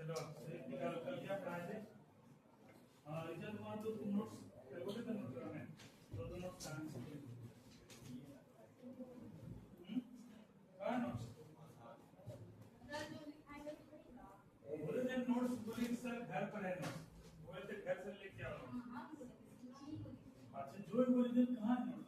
चलो निकालो, कल क्या पढ़ाए थे? हाँ रिजल्ट वहाँ तो तुम नोट्स बोले थे, नोट कराने दो नोट्स कराने कहाँ नोट्स बोले थे, नोट्स बोले कि सर घर पर है नोट्स, बोले थे घर से लेके आओ। अच्छा जो बोले थे कहाँ है नोट्स?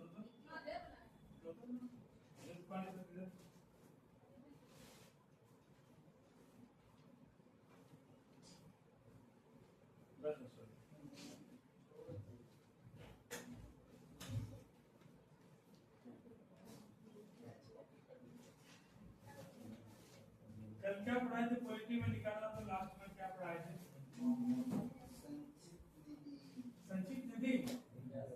कल क्या पढ़ाए थे? पोइट्री में निकाला तो लास्ट में क्या पढ़ाए थे? संचित निधि।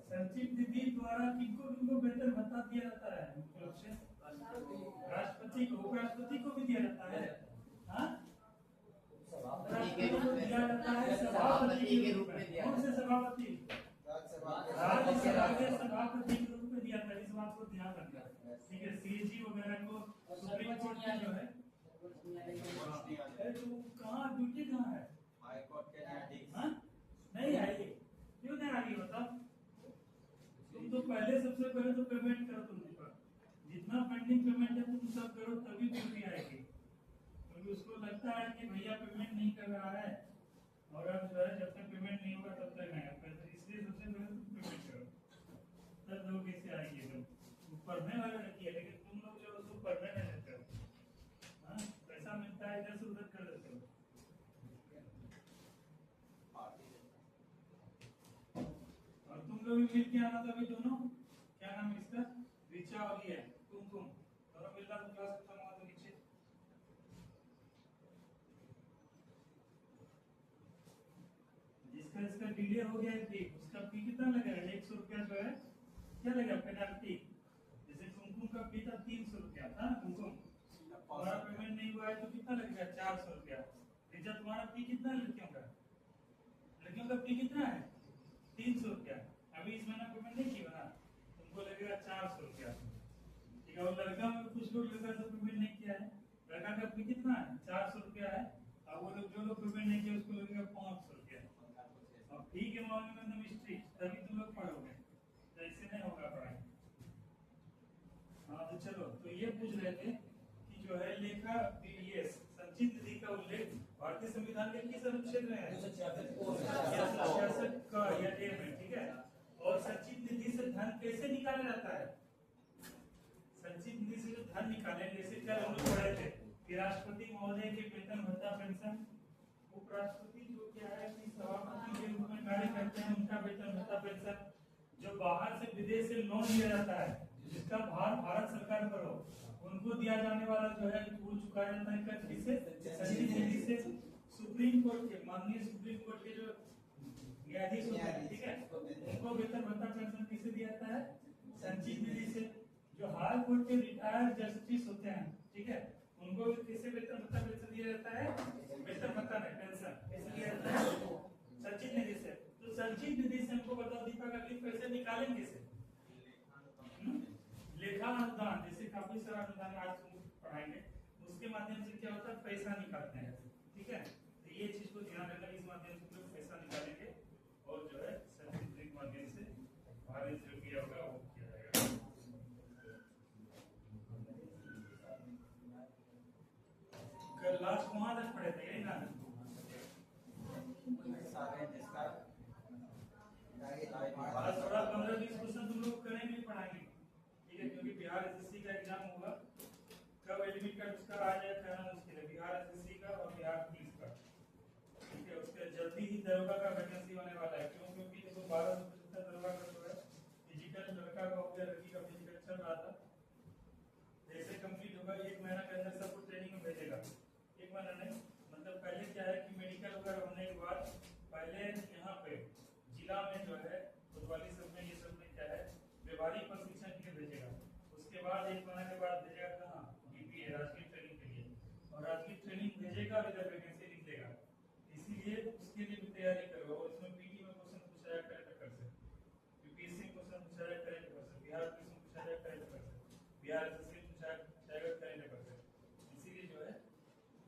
संचित निधि द्वारा किनको किनको वेतन भत्ता दिया जाता है? मुख्य रूप से राष्ट्रपति को, उपराष्ट्रपति को भी दिया जाता है। हाँ राष्ट्रपति को दिया जाता है, सभापति के रूप में। कौन से सभापति? राज्यसभा के सभापति के रूप में दिया था। इस बात को ध्यान रखना, ठीक है। सीएजी वगैरह को सुप्रीम कोर्ट की जो है तो कहाँ ड्यूटी कहाँ है? हाई कोर्ट के न्यायाधीश नहीं आई, क्यों नहीं आ रही बताओ? तुम तो पहले सबसे पहले तो पेमेंट करो, तुम जितना पेंडिंग पेमेंट है तुम सब करो, तभी ड्यूटी आएगी। क्योंकि उसको लगता है कि भैया पेमेंट नहीं कर रहा है और अब जो है जब तक पेमेंट नहीं होगा तब तक नहीं, इसलिए सबसे पहले तुम पेमेंट करो, तब लोग कैसे आएंगे। तुम पढ़ने वाले रखिए, लेकिन तुम लोग जो उसको पढ़ने नहीं देते हो, पैसा मिलता है इधर से उधर कर देते हो। और तुम लोग भी मिल के आना था अभी दोनों, क्या नाम है इसका? ऋचा और ये कुमकुम, दोनों मिलना तो क्लास खत्म हुआ तो नीचे। जिसका इसका डिले हो गया है उसका फी कितना लगेगा? 100 रुपया जो है क्या लगेगा पेनल्टी। जैसे कुमकुम का फी था 300 रुपया था ना, कुमकुम तुम्हारा पेमेंट नहीं हुआ है तो कितना लगेगा? 400 रुपया। रिचा तुम्हारा फी कितना लड़कियों का? लड़कियों का फी कितना है? 300 रुपया। अभी इस महीना पेमेंट नहीं किया ना, तुमको लगेगा 400 रुपया, ठीक है। और लड़का में कुछ लोग लड़का से पेमेंट नहीं किया है, लड़का का फी कितना है? 400 रुपया है। अब वो लोग जो लोग पेमेंट नहीं किया उसको लगेगा 500 रुपया। और फी के मामले में एकदम स्ट्रिक्ट, तभी तुम लोग पढ़ोगे, तो ऐसे नहीं होगा पढ़ाई। हाँ तो चलो, तो ये पूछ रहे थे कि जो है लेखा ये संचित निधि का उल्लेख भारतीय संविधान के किस अनुच्छेद में है? 266 का या ए में, ठीक है। और संचित निधि से धन कैसे निकाला जाता है? संचित निधि से जो धन निकाले, जैसे क्या हम लोग पढ़े थे कि राष्ट्रपति महोदय के वेतन भत्ता पेंशन, उपराष्ट्रपति जो क्या है कि सभापति के रूप में कार्य करते हैं, उनका वेतन भत्ता पेंशन, जो बाहर से विदेश से लोन लिया जाता है जिसका भार भारत सरकार पर हो, उनको दिया जाने वाला जो है वो चुकाया जाता है कर किसे? संचित निधि से। सुप्रीम कोर्ट के, माननीय सुप्रीम कोर्ट के जो न्यायाधीश होते हैं, ठीक है, उनको वेतन भत्ता पेंशन किसे दिया जाता है? संचित निधि से। जो हाई कोर्ट के रिटायर्ड जस्टिस होते हैं, ठीक है, उनको किसे वेतन भत्ता पेंशन दिया जाता है? वेतन भत्ता नहीं, पेंशन किसे दिया जाता है? संचित निधि से। तो संचित निधि से हमको बताओ दीपक, अगली पैसे निकालेंगे से लेखा अनुदान, जैसे काफी सारा अनुदान आज पढ़ाएंगे, उसके माध्यम से क्या होता है? पैसा निकालते हैं, ठीक है। तो ये चीज को ध्यान रखना, इस माध्यम से लोग पैसा निकालेंगे और जो है संचित निधि के माध्यम से भारी जो किया होगा वो किया जाएगा। कल लास्ट वहां तक पढ़े थे, यही ना? 15-20 क्वेश्चन तुम लोग करेंगे, पढ़ाएंगे, ठीक है। क्योंकि बिहार एसएससी का एग्जाम होगा, कब एडमिट कार्ड उसका आ जाए कहना मुश्किल है। बिहार एसएससी का और बिहार पुलिस का, ठीक है। उसके जल्दी ही दरोगा का वैकेंसी होने वाला है। क्यों? क्योंकि देखो 1275 दरोगा का जो है फिजिकल, लड़का का हो गया, लड़की का फिजिकल चल रहा था, जैसे कंप्लीट होगा 1 महीना के अंदर सबको ट्रेनिंग में भेजेगा। 1 महीना नहीं, मतलब पहले क्या है कि मेडिकल वगैरह होने के बाद पहले यहाँ पे जिला में जो है कोतवाली सब में, ये सब में क्या है व्यवहारिक प्रशिक्षण के लिए भेजेगा। उसके बाद 1 महीना के बाद भेजेगा कहाँ? बीपीए, राजकीय ट्रेनिंग के लिए। और राजकीय ट्रेनिंग भेजेगा और इधर वैकेंसी लिख देगा। इसीलिए उसके लिए भी तैयारी करो। और इसमें पीटी में क्वेश्चन पूछा जाए करंट अफेयर से, यूपीएससी में क्वेश्चन पूछा जाए करंट अफेयर से, बिहार पुलिस में पूछा जाए करंट अफेयर से, बिहार एसएससी में पूछा जाएगा करंट अफेयर से। इसीलिए जो है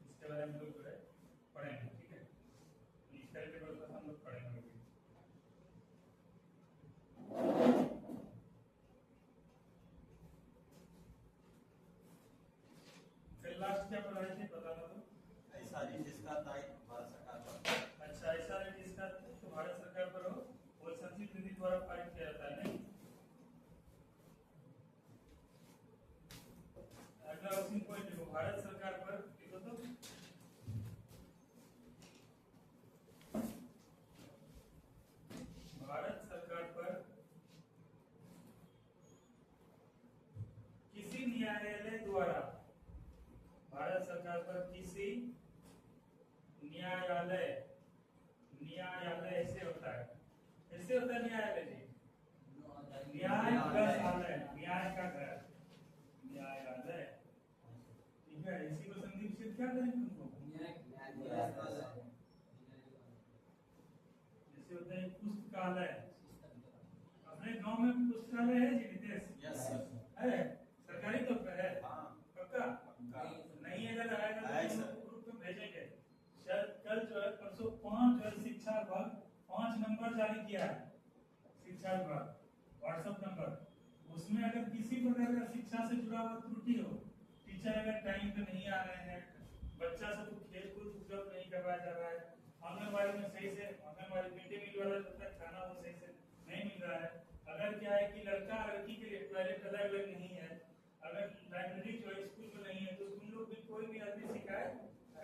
इसके बारे में लोग जो है पढ़ेंगे, ठीक है। न्यायालय, न्यायालय ऐसे होता है, ऐसे होता है न्यायालय जी, न्याय प्लस आलय, न्याय का घर, न्यायालय। ठीक है, इसी को संधि विच्छेद क्या करेंगे तुमको, जैसे होता है पुस्तकालय, अपने गांव में पुस्तकालय है जी नितेश? यस है, सरकारी तो है, पक्का नहीं अगर आएगा तो ग्रुप में भेजेंगे। कल जो है परसों 5 जो है शिक्षा विभाग 5 नंबर जारी किया है, शिक्षा विभाग व्हाट्सएप नंबर, उसमें अगर किसी प्रकार का शिक्षा से जुड़ा हुआ त्रुटि हो, टीचर अगर टाइम पे नहीं आ रहे हैं, बच्चा सबको खेल कूद उपलब्ध नहीं करवाया जा रहा है, आंगनबाड़ी में सही से आंगनबाड़ी मिड डे मील वाला जो है खाना वो सही से नहीं मिल रहा है, अगर क्या है कि लड़का लड़की के लिए टॉयलेट अलग अलग नहीं है, अगर लाइब्रेरी जो है स्कूल में नहीं है, तो तुम लोग भी कोई भी आदमी शिकायत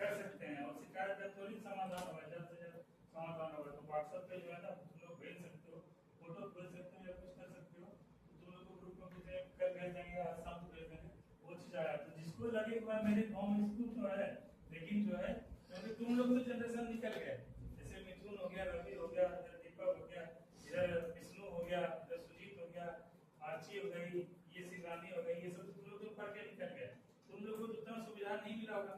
कर सकते हैं और शिकायत का त्वरित समाधान होगा, जल्द से जल्द समाधान होगा। तो व्हाट्सएप पे जो है ना तुम लोग भेज सकते हो, फोटो भेज सकते हो या कुछ कर सकते हो, तो तुम लोग को ग्रुप में भेज देंगे, शाम को भेज देंगे, वो चीज आया। तो जिसको लगे कि भाई मेरे गाँव में स्कूल तो है, लेकिन जो है क्योंकि तुम लोग तो जनरेशन निकल गए, जैसे मिथुन हो गया, रवि हो गया, दीपक हो गया, इधर विष्णु हो गया, इधर सुजीत हो गया, आरची हो गई, ये शिवानी हो गई, ये सब तुम लोग तो पढ़ के निकल गए, तुम लोग को उतना सुविधा नहीं मिला होगा,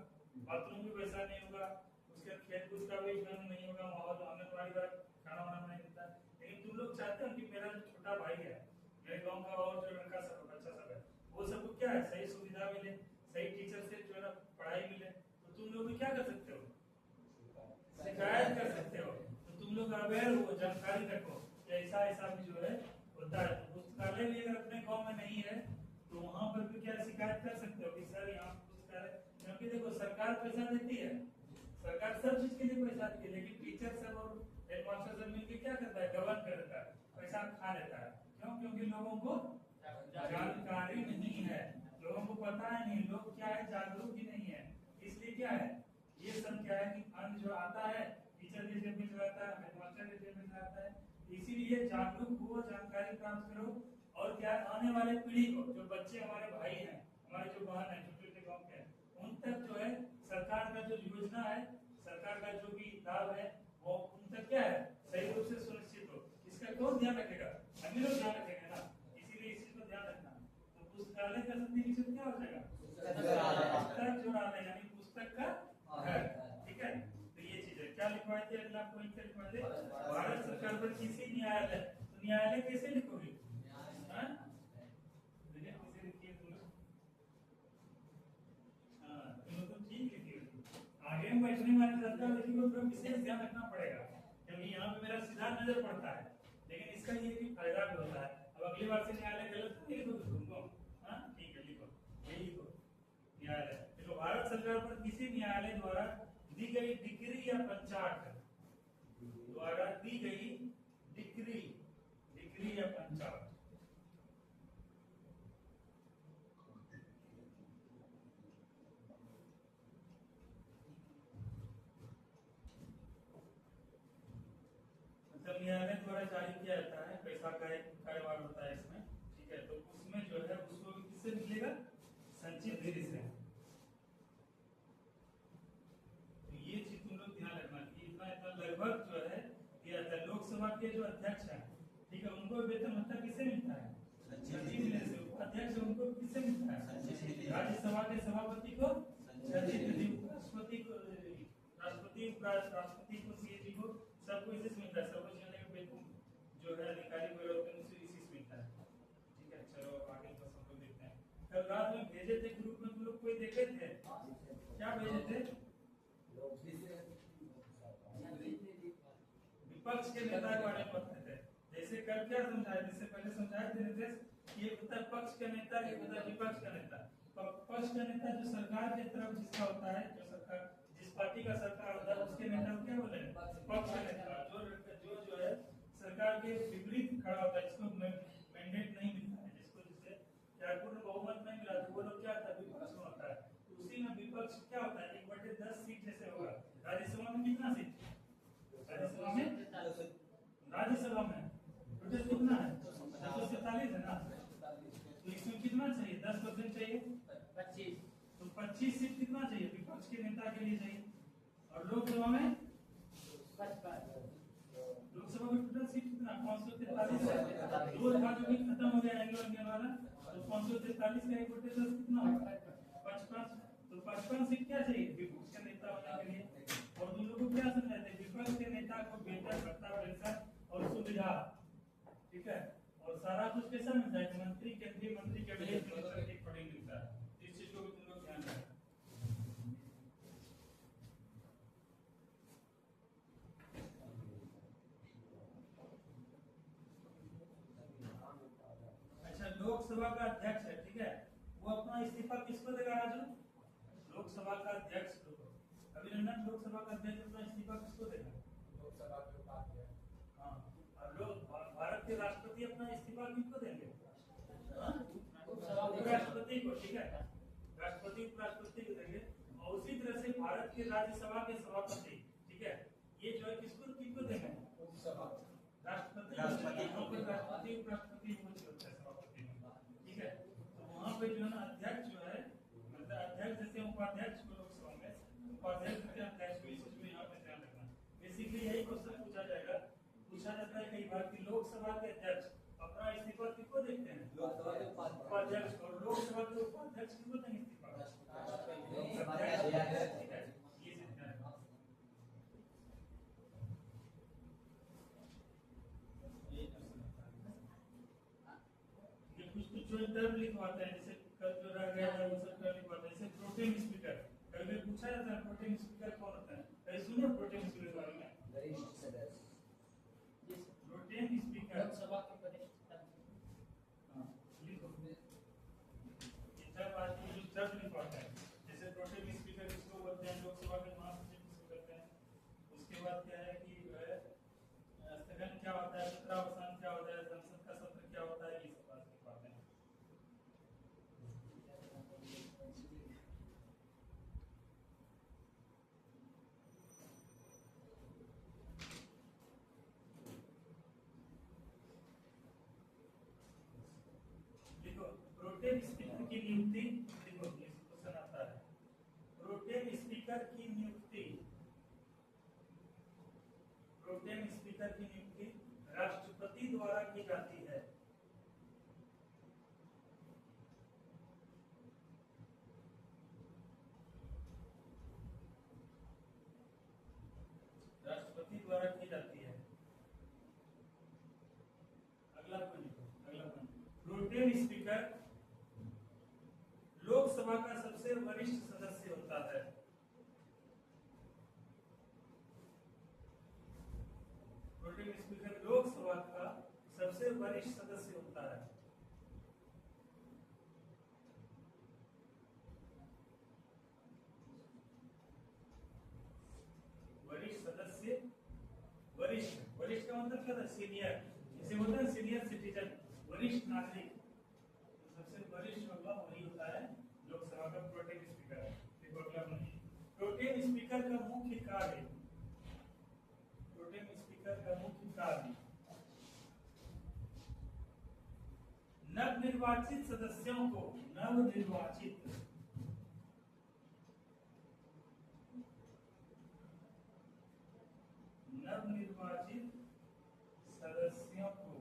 बाथरूम भी वैसा नहीं होगा, उसके खेल कूद का भी नहीं होगा, माहौल आंगनबाड़ी का खाना वाना नहीं मिलता, लेकिन तुम लोग चाहते हो कि मेरा जो छोटा भाई है, मेरे गांव का और जो लड़का सब बच्चा सब है, वो सबको क्या है सही सुविधा मिले, सही टीचर से जो है ना पढ़ाई मिले, तो तुम लोग भी क्या कर सकते हो, शिकायत कर सकते हो। तो तुम लोग अवेयर हो, जानकारी रखो कि ऐसा ऐसा भी जो है होता है। तो पुस्तकालय भी अगर अपने गांव में नहीं है तो वहां पर भी क्या शिकायत कर सकते हो कि सर यहाँ पुस्तकालय, क्योंकि देखो सरकार पैसा देती है, सरकार सब चीज के लिए पैसा देती है, लेकिन टीचर सब और हेडमास्टर सब मिलकर क्या करता है, गबन करता है, पैसा खा लेता है। क्यों? क्योंकि लोगों को जानकारी नहीं है, लोगों को पता है नहीं, लोग क्या है जागरूक ही नहीं है, इसलिए क्या है ये सब क्या है कि फंड जो आता है टीचर के जेब में जो आता है, हेडमास्टर के जेब में जो आता है, इसीलिए जागरूक हो, जानकारी प्राप्त करो, और क्या आने वाले पीढ़ी को, जो बच्चे हमारे भाई हैं, हमारे जो बहन है, छोटे छोटे गाँव के, उन तक जो है सरकार का जो योजना है, सरकार का जो भी लाभ है, वो उन तक क्या है सही रूप से सुनिश्चित हो। इसका कौन ध्यान रखेगा, हम लोग ध्यान रखेंगे ना, इसीलिए इस चीज को ध्यान रखना। तो पुस्तकालय का संधि विच्छेद क्या हो जाएगा, पुस्तक जोड़ालय, यानी पुस्तक का घर, ठीक है। तो ये चीज है, क्या लिखवाए थे, अगला पॉइंट क्या लिखवाए थे, भारत सरकार पर किसी न्यायालय, तो न्यायालय कैसे लिखोगे, कैसे लिखिए तुम लोग, तुम लोग तो ठीक लिखिए, आगे में बैठने वाले रास्ता लिखिए तो विशेष ध्यान रखना पड़ेगा, क्योंकि यहाँ पे मेरा सीधा नजर पड़ता है, लेकिन इसका ये भी फायदा भी होता है। अब अगली बार से न्यायालय गलत नहीं लिखोगे तुमको, ठीक है लिखो, यही लिखो न्यायालय। देखो भारत सरकार पर किसी न्यायालय द्वारा दी गई डिक्री या पंचाट, द्वारा दी गई डिक्री या पंचाट, मतलब न्यायालय द्वारा जारी किया जाता है, पैसा का एक कारोबार होता है इसमें, ठीक है। तो उसमें जो है उसको किससे निकलेगा, संचित निधि से। ये चीज तुम लोग ध्यान रखना कि इतना इतना लगभग जो है ये लोकसभा के जो अध्यक्ष हैं, ठीक है, उनको वेतन भत्ता किससे मिलता है, संचित निधि से। उपाध्यक्ष उनको किससे मिलता है, राज्यसभा के सभापति को संचित निधि, राष्ट्रपति को सीएजी को, सबको इसी से मिलता है, सर्वोच्च न्यायालय का वेतन जो है अधिकारी वगैरह होते हैं उसी से मिलता है, ठीक है। चलो आगे का सब लोग देखते हैं। कल रात में भेजे थे ग्रुप में, तुम लोग कोई देखे थे, क्या भेजे थे, विपक्ष के नेता के बारे में बताते थे, जैसे कल क्या समझाया, जिससे पहले समझाए थे निर्देश, ये होता है पक्ष का नेता, ये होता है विपक्ष का नेता। पक्ष का नेता जो सरकार की तरफ जिसका होता है, जो सरकार जिस पार्टी का सरकार होता है उसके नेता को क्या बोले, पक्ष का नेता। जो है सरकार के विपरीत खड़ा होता है, जिसको मैंडेट नहीं मिलता है, जिसको जिससे पूर्ण बहुमत नहीं मिला, तो वो लोग क्या होता है, विपक्ष में होता है। तो उसी में विपक्ष क्या होता है, 1/10 सीट जैसे होगा। राज्यसभा में कितना सीट, राज्यसभा में टोटल कितना है, 247 है ना, तो इसमें कितना चाहिए, 10% चाहिए, 25, तो 25 सीट कितना चाहिए, विपक्ष के नेता के लिए चाहिए, और लोकसभा में लोकसभा में टोटल सीट कितना 543 है। दो था जो कि खत्म हो गया एंग्लो इंडियन वाला, तो 543 का 1/10 कितना होगा 55। तो 55 सीट क्या चाहिए विपक्ष का नेता होने के लिए। और तुम लोग को क्या समझाते हैं विपक्ष के नेता को वेतन भत्ता पेंशन और सुविधा, ठीक है। और सारा कुछ कैसा मिलता है मंत्री केंद्रीय मंत्री कैबिनेट मिनिस्टर के अकॉर्डिंग मिलता है। इस चीज को भी तुम लोग ध्यान रखना। अच्छा लोकसभा का अध्यक्ष है, ठीक है, वो अपना इस्तीफा किसको देगा राजू। लोकसभा का अध्यक्ष अभिनंदन, लोकसभा का अध्यक्ष अपना इस्तीफा किसको देगा लोकसभा के उपाध्यक्ष। हाँ और लोग भारत के राष्ट्रपति अपना इस्तीफा किसको देंगे राष्ट्रपति को, ठीक है, राष्ट्रपति उपराष्ट्रपति को देंगे। और उसी तरह से भारत के राज्यसभा के सभापति, ठीक है, ये जो है किसको किसको देंगे राष्ट्रपति राष्ट्रपति उपराष्ट्रपति होता है सभापति, ठीक है। तो वहाँ पे जो है ना अध्यक्ष जो है मतलब अध्यक्ष जैसे उपाध्यक्ष को लोकसभा में उपाध्यक्ष के अध्यक्ष को, इस चीज में यहाँ पे ध्यान रखना। बेसिकली यही क्वेश्चन पूछा जाएगा, पूछा जाता है कई बार कि लोकसभा के अध्यक्ष अपना इस्तीफा किसको देखते हैं उपाध्यक्ष, और लोकसभा के उपाध्यक्ष किसको देंगे इस्तीफा कुछ जो टर्म लिखवाते हैं जैसे कल जो रह गया है वो सब टर्म लिखवाते हैं। जैसे प्रोटेम स्पीकर कभी पूछा जाता है प्रोटेम स्पीकर कौन होता है, कहीं सुनो प्रोटेम स्पीकर के बारे में। वरिष्ठ सदस्य प्रोटेम स्पीकर लोकसभा के वरिष्ठ हां लिखो ये जब आज की जो टर्म लिखवाते हैं जैसे प्रोटेम स्पीकर इसको बोलते हैं, लोकसभा के महासचिव इसको कहते हैं। उसके बाद क्या है कि स्थगन क्या होता है, सत्रावसान क्या होता है, संसद का सत्र क्या होता है, ये सब बात लिखवाते हैं। देखो प्रोटेम स्पीकर की नियुक्ति, देखो क्वेश्चन आता है प्रोटेम स्पीकर की नियुक्ति, प्रोटेम स्पीकर की नियुक्ति राष्ट्रपति द्वारा की जाती है। राष्ट्रपति द्वारा की जाती है। अगला पॉइंट, अगला पॉइंट, प्रोटेम स्पीकर लोकसभा का सबसे वरिष्ठ सदस्य होता है। प्रोटेम स्पीकर लोकसभा का सबसे वरिष्ठ सदस्य होता है। वरिष्ठ सदस्य, वरिष्ठ, वरिष्ठ का मतलब क्या था सीनियर, इसे बोलते हैं सीनियर सिटीजन, वरिष्ठ नागरिक। सबसे वरिष्ठ होगा वही होता है लोकसभा का प्रोटेम स्पीकर। देखो अगला पॉइंट, प्रोटेम स्पीकर का मुख्य कार्य, प्रोटेम स्पीकर का मुख्य कार्य नवनिर्वाचित सदस्यों को, नवनिर्वाचित सदस्यों को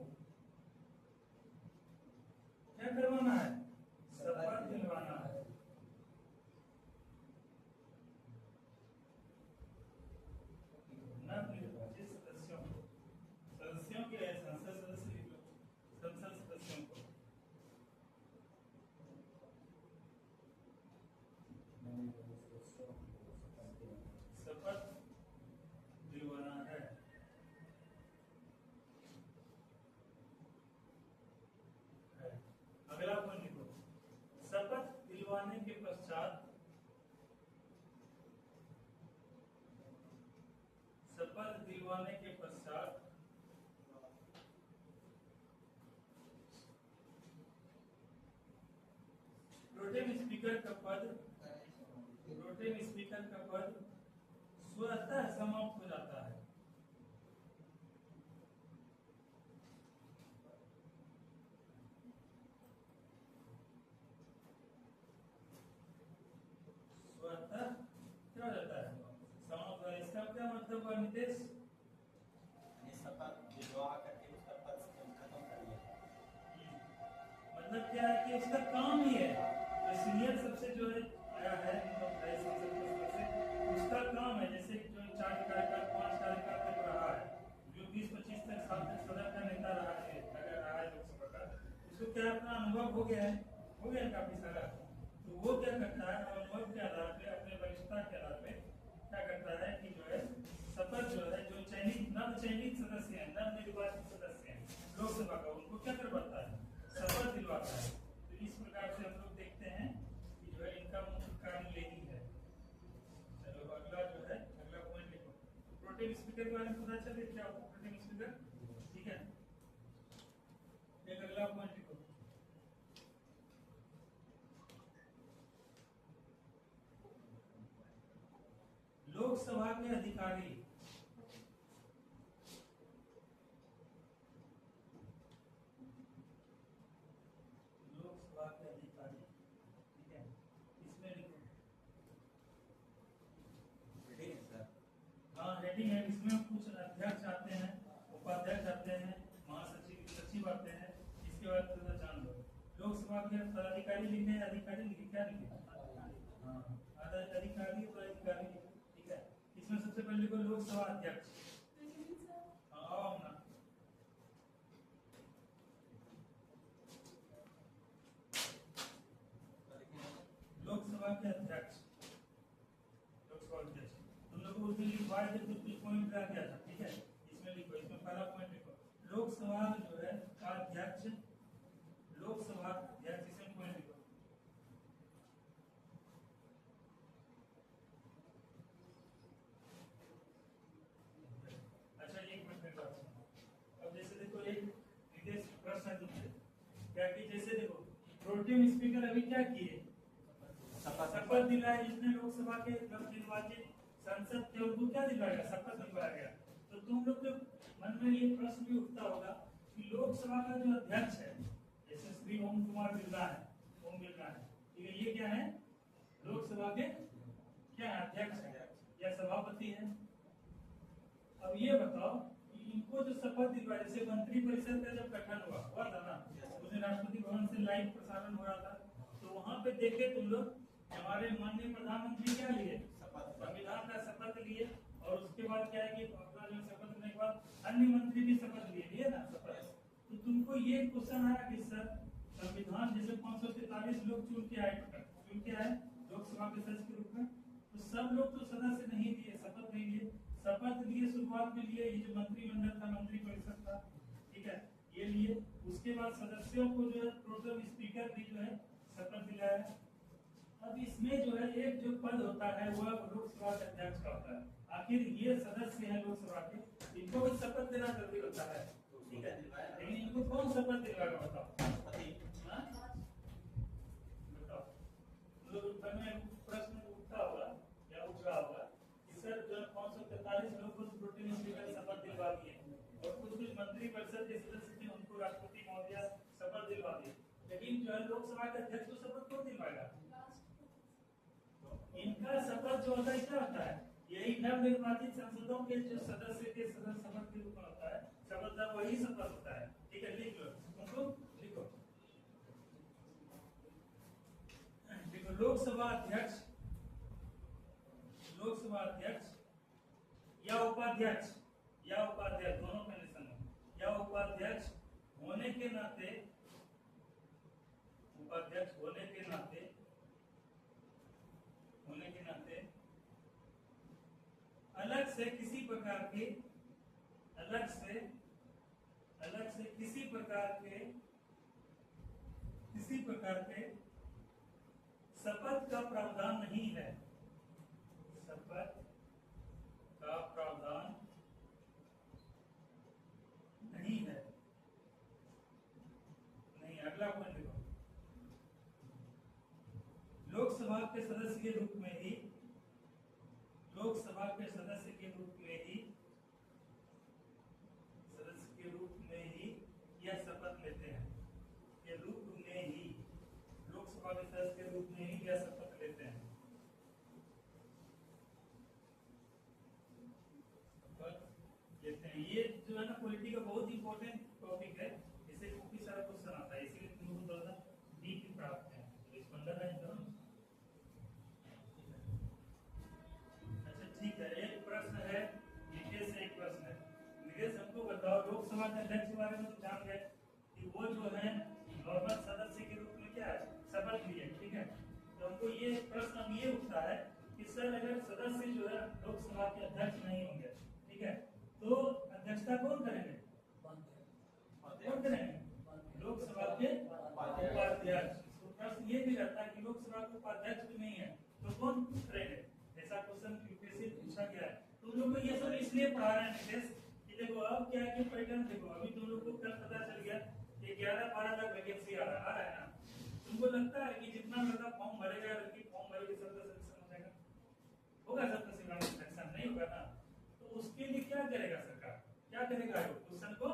क्या करवाना है, शपथ दिलवाना है। नवनिर्वाचित सदस्यों को, सदस्यों के संसद सदस्य लिख लो, संसद सदस्यों को शपथ दिलवाना है। अगला पॉइंट लिखो, शपथ दिलवाने के पश्चात, शपथ दिलवाने के पश्चात प्रोटेम स्पीकर का पद, प्रोटेम स्पीकर का पद स्वतः समाप्त हो जाता है। स्वतः क्या हो जाता है, समाप्त। इसका क्या मतलब हुआ नितेश, शपथ क्या है कि उसका काम ही है, जो सीनियर सबसे जो है आया है उसका काम है, जैसे जो 4 कार्यकाल 5 कार्यकाल तक रहा है, जो 20-25 तक साल तक सदन का नेता रहा है, अगर रहा है लोकसभा का, उसको क्या अपना अनुभव हो गया काफी सारा। तो वो क्या करता है, अनुभव के आधार पे, अपने वरिष्ठता के आधार पे क्या करता है कि जो है शपथ जो है, जो नव चयनित सदस्य हैं, नव निर्वाचित सदस्य हैं लोकसभा का, उनको क्या करवाता है, शपथ दिलवाता है। तो इस प्रकार से हम लोग देखते हैं कि जो है इनका मुख्य कार्य यही है। चलो अगला जो है, अगला पॉइंट लिखो। प्रोटेम स्पीकर के बारे में पता चले क्या होता है प्रोटेम स्पीकर, ठीक है। एक अगला पॉइंट लिखो, लोकसभा के अधिकारी, लोकसभा के अधिकारी, ठीक है। इसमें लिखो, हाँ हेडिंग है, इसमें कुछ अध्यक्ष आते हैं, उपाध्यक्ष आते हैं, महासचिव सचिव आते हैं। इसके बाद थोड़ा जान लो, लोकसभा के पदाधिकारी लिखे, अधिकारी लिखे, क्या लिखे, हाँ अधिकारी पदाधिकारी, ठीक है। इसमें सबसे पहले लिखो लोकसभा अध्यक्ष, आओ ना, लोकसभा के अध्यक्ष, लोकसभा अध्यक्ष तुम लोग को उस दिन लिखवाए थे, कुछ पॉइंट रह गया था, ठीक है। इसमें लिखो, इसमें पहला पॉइंट लिखो, लोकसभा जो है का अध्यक्ष, लोकसभा अध्यक्ष, इसमें पॉइंट लिखो। अच्छा एक मिनट में बात सुनो। अब जैसे देखो एक विदेश प्रश्न है तुमसे, क्या कि जैसे देखो प्रोटेम स्पीकर अभी क्या किए, शपथ दिलाया, जिसने लोकसभा के निर्वाचित संसद थे उनको क्या दिलवाया, शपथ दिलवाया गया। तो तुम लोग के मन में ये प्रश्न भी उठता होगा कि लोकसभा का जो अध्यक्ष है, जैसे श्री ओम कुमार बिरला है, ओम बिरला है, ठीक है, ये क्या है, लोकसभा के क्या अध्यक्ष है या सभापति है। अब ये बताओ कि इनको जो शपथ दिलवाया, जैसे मंत्रिपरिषद का जब गठन हुआ था ना, उसमें राष्ट्रपति भवन से लाइव प्रसारण हो रहा था, तो वहां पे देखे तुम लोग हमारे माननीय प्रधानमंत्री क्या लिए, संविधान का शपथ लिए, और उसके बाद क्या है कि अपना जो शपथ लेने के बाद अन्य मंत्री भी शपथ लिए ना शपथ। तो तुमको ये क्वेश्चन आया कि सर संविधान जैसे 543 लोग चुन के आए लोकसभा के सदस्य के रूप में, तो सब लोग तो सदस्य नहीं लिए, शपथ नहीं लिए, शपथ लिए शुरुआत में लिए ये जो मंत्रिमंडल था, मंत्रिपरिषद था, ठीक है, ये लिए। उसके बाद सदस्यों को जो है प्रोटेम स्पीकर भी जो है शपथ दिलाया। अब इसमें जो है एक जो पद होता है वह लोकसभा के अध्यक्ष का होता है। आखिर ये सदस्य हैं लोकसभा के, इनको भी शपथ देना जरूरी होता है, ठीक है, लेकिन इनको कौन शपथ दिलाएगा बताओ, बताओ। लोग में प्रश्न उठता होगा या उठ रहा होगा कि सर जो 543 लोग को प्रोटेम स्पीकर शपथ दिलवा दिए, और कुछ मंत्रिपरिषद के सदस्य थे उनको राष्ट्रपति महोदय शपथ दिलवा दिए, लेकिन जो है लोकसभा के अध्यक्ष को शपथ कौन दिलवाएगा, इनका शपथ जो होता है क्या होता है, यही नवनिर्वाचित संसदों के जो सदस्य के शपथ के रूप में होता है, शपथ का वही शपथ होता है, ठीक है। लिख लो उनको, लिखो देखो लोकसभा अध्यक्ष, लोकसभा अध्यक्ष या उपाध्यक्ष, या उपाध्यक्ष दोनों कंडीशन है, या उपाध्यक्ष होने के नाते, उपाध्यक्ष होने के नाते अलग से किसी प्रकार के, अलग से किसी प्रकार के शपथ का प्रावधान नहीं है, शपथ का प्रावधान नहीं है, नहीं। अगला पॉइंट देखो, लोकसभा के सदस्य के रूप में ही, लोकसभा के सदस्य के रूप में ही यह शपथ लेते हैं, ये रूप में ही, लोकसभा के सदस्य के रूप में ही यह शपथ लेते हैं, ये जो है ना पॉलिटी का बहुत इंपॉर्टेंट टॉपिक है, इससे काफी सारा क्वेश्चन आता है, इसीलिए तुम लोग थोड़ा सा बताओ, लोकसभा के अध्यक्ष के बारे में तो जान गए कि वो जो है नॉर्मल सदस्य के रूप में क्या है, शपथ लिए, ठीक है। तो हमको ये प्रश्न अब ये उठता है कि सर अगर सदस्य जो है लोकसभा के अध्यक्ष नहीं होंगे, ठीक है, तो अध्यक्षता कौन करेंगे, कौन करेंगे, लोकसभा के उपाध्यक्ष। तो प्रश्न ये भी रहता है कि लोकसभा के उपाध्यक्ष भी नहीं है तो कौन करेंगे, ऐसा क्वेश्चन यूपीएससी पूछा गया है। तुम लोग को ये सब इसलिए पढ़ा रहे हैं नितेश कि देखो अब क्या है कि पैटर्न देखो, अभी तुम लोग को कल पता चल गया कि 11-12 तक वैकेंसी आ रहा है ना। तुमको लगता है कि जितना लड़का फॉर्म भरेगा, लड़की फॉर्म भरेगी, सबका सिलेक्शन हो जाएगा, होगा सबका सिलेक्शन नहीं होगा ना। तो उसके लिए क्या करेगा सरकार, क्या करेगा, क्वेश्चन को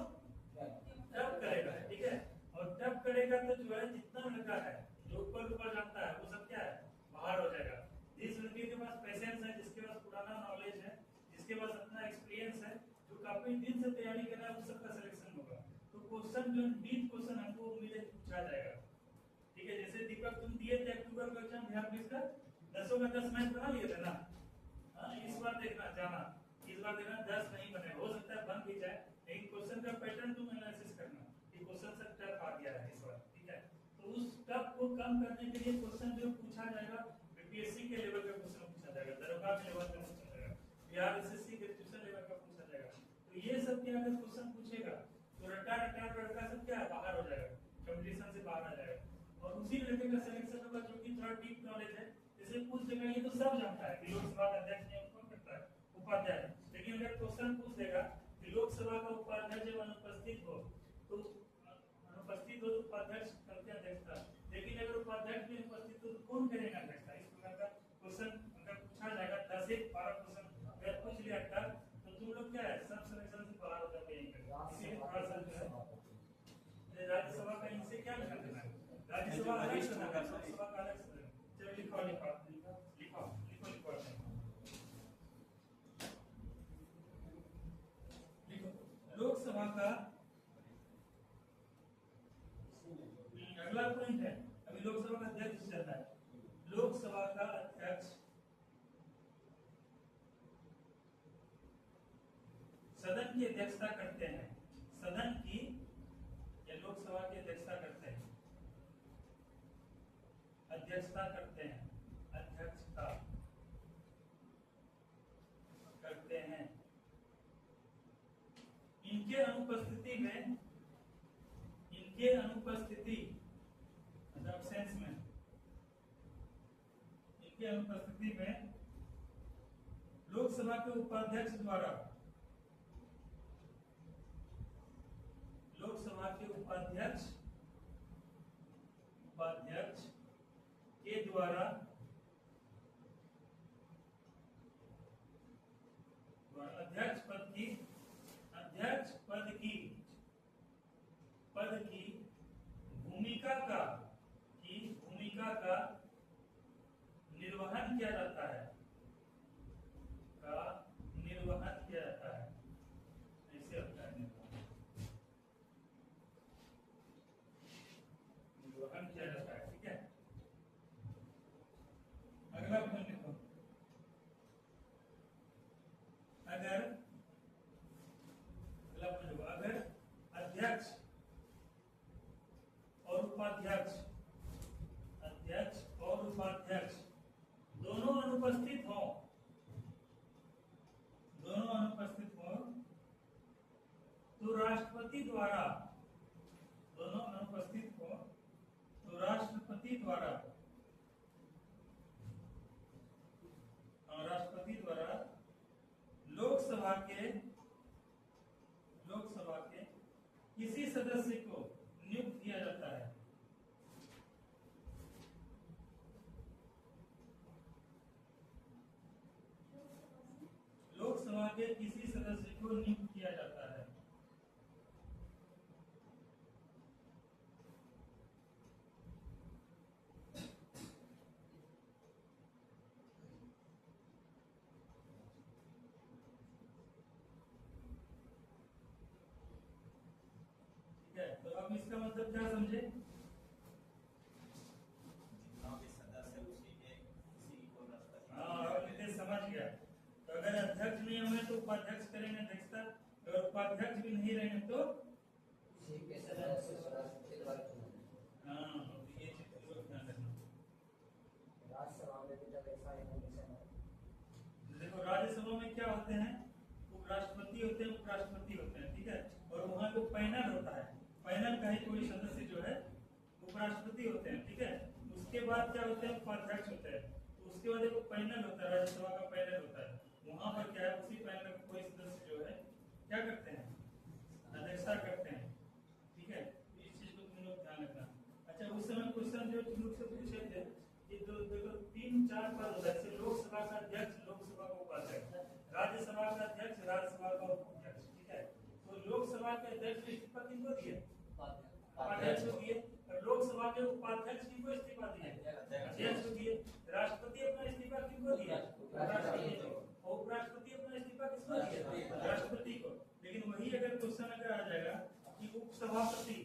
टफ करेगा, ठीक है। और टफ करेगा तो जो है जितना लड़का है जो ऊपर जाता है वो सब क्या है, बाहर हो जाएगा। जिस लड़के के पास पेशेंस है, जिसके पास पुराना नॉलेज है, जिसके पास अपना एक्सपीरियंस है, जो काफी दिन से तैयारी कर रहा है, वो सबका सिलेक्शन होगा। तो क्वेश्चन जो डीप क्वेश्चन हमको उम्मीद है पूछा जाएगा, ठीक है। जैसे दीपक तुम दिए थे अक्टूबर का एग्जाम, बिहार पुलिस का 10 में 10 मैच बना लिए थे ना। इस बार देखना जाना, इस बार देखना 10 नहीं बने, हो सकता है बन भी जाए, लेकिन क्वेश्चन का पैटर्न तुम एनालिसिस करना कि क्वेश्चन से टफ आ गया है इस बार, ठीक है। तो उस टफ को कम करने के लिए क्वेश्चन जो पूछा जाएगा बीपीएससी के लेवल का क्वेश्चन पूछा जाएगा, दरोगा के लेवल का पूछा जाएगा, बिहार एसएससी ग्रेजुएशन लेवल का पूछा जाएगा। तो ये सब क्या अगर क्वेश्चन पूछेगा तो रटा लड़का सब क्या है, बाहर हो जाएगा, कंपटीशन से बाहर आ जाएगा। और उसी लड़के का सिलेक्शन होगा जो कि थोड़ा डीप नॉलेज है। जैसे पूछ देगा ये तो सब जानता है कि लोकसभा का अध्यक्ष नियमन कौन करता है, उपाध्यक्ष, लेकिन अगर क्वेश्चन पूछ देगा कि लोकसभा का उपाध्यक्ष जब अनुपस्थित हो तो उपाध्यक्ष करके अध्यक्षता, लेकिन अगर उपाध्यक्ष भी उपस्थित हो तो कौन करेगा अध्यक्षता। इस प्रकार का क्वेश्चन अगर पूछा जाएगा 10 से 12 क्वेश्चन अगर पूछ लिया था तो तुम लोग क्या है सब सिलेक्शन से बाहर हो जाते हैं। इसीलिए थोड़ा सा जो है राज्यसभा का इनसे क्या लेना देना है, राज्यसभा अलग से होगा, लोकसभा का अलग से। चलो लिखो लिखो लिखो लिखो लिखो लिखो लिखो लोकसभा का अगला पॉइंट है, अभी लोकसभा का अध्यक्ष चल रहा है। लोकसभा का अध्यक्ष सदन की अध्यक्षता करते हैं, सदन की या लोकसभा की अध्यक्षता करते हैं, अध्यक्षता करते हैं, अध्यक्षता करते हैं। इनके अनुपस्थिति में, इनके अनुपस्थिति एब्सेंस में, इनके अनुपस्थिति में लोकसभा के उपाध्यक्ष द्वारा, लोकसभा के उपाध्यक्ष के द्वारा अध्यक्ष पद की भूमिका का निर्वहन किया जाता है, ऐसे होता है निर्वहन किया जाता है, ठीक है। अगला पॉइंट देखो, अगर अध्यक्ष और उपाध्यक्ष दोनों अनुपस्थित हो, तो राष्ट्रपति द्वारा, दोनों अनुपस्थित हो तो राष्ट्रपति द्वारा लोकसभा के किसी सदस्य को नियुक्त किया जाता है, लोकसभा के किसी सदस्य को नियुक्त किया जाता है। तो अब इसका मतलब क्या समझे, समझ गया। तो अगर अध्यक्ष नहीं होंगे तो उपाध्यक्ष करेंगे अध्यक्षता, अगर उपाध्यक्ष भी नहीं रहे तो किसी के सदस्य राष्ट्रपति द्वारा चुना जाए। हाँ, ये चीज जरूर ध्यान रखना। राज्यसभा में भी जब ऐसा इनोवेशन है, देखो राज्यसभा में क्या होते हैं, उपराष्ट्रपति होते हैं, उपराष्ट्रपति होते हैं, ठीक है। और वहाँ जो पैनल होता है, पैनल का ही कोई सदस्य जो है उपराष्ट्रपति होते हैं, ठीक है। उसके बाद क्या होते हैं, उपाध्यक्ष होते हैं। तो उसके बाद एक पैनल होता है, राज्यसभा का पैनल होता है। वहाँ पर क्या है, उसी पैनल का कोई सदस्य जो है क्या करते हैं, अध्यक्षता करते हैं, ठीक है। इस चीज को तुम लोग ध्यान रखना। अच्छा, उस समय क्वेश्चन जो तुम लोग से पूछे थे, ये देखो 3-4 पद होता है, जैसे लोकसभा का अध्यक्ष, लोकसभा का उपाध्यक्ष, राज्यसभा का अध्यक्ष, राज्यसभा का उपाध्यक्ष, ठीक है। तो लोकसभा के अध्यक्ष को इस्तीफा किनको दिए, उपाध्यक्ष को दिए। और लोकसभा के उपाध्यक्ष किनको इस्तीफा दिए, अध्यक्ष को दिए। राष्ट्रपति अपना इस्तीफा किनको दिया, उपराष्ट्रपति को। और उपराष्ट्रपति अपना इस्तीफा किसको दिया, राष्ट्रपति को। लेकिन वही अगर क्वेश्चन अगर आ जाएगा कि उपसभापति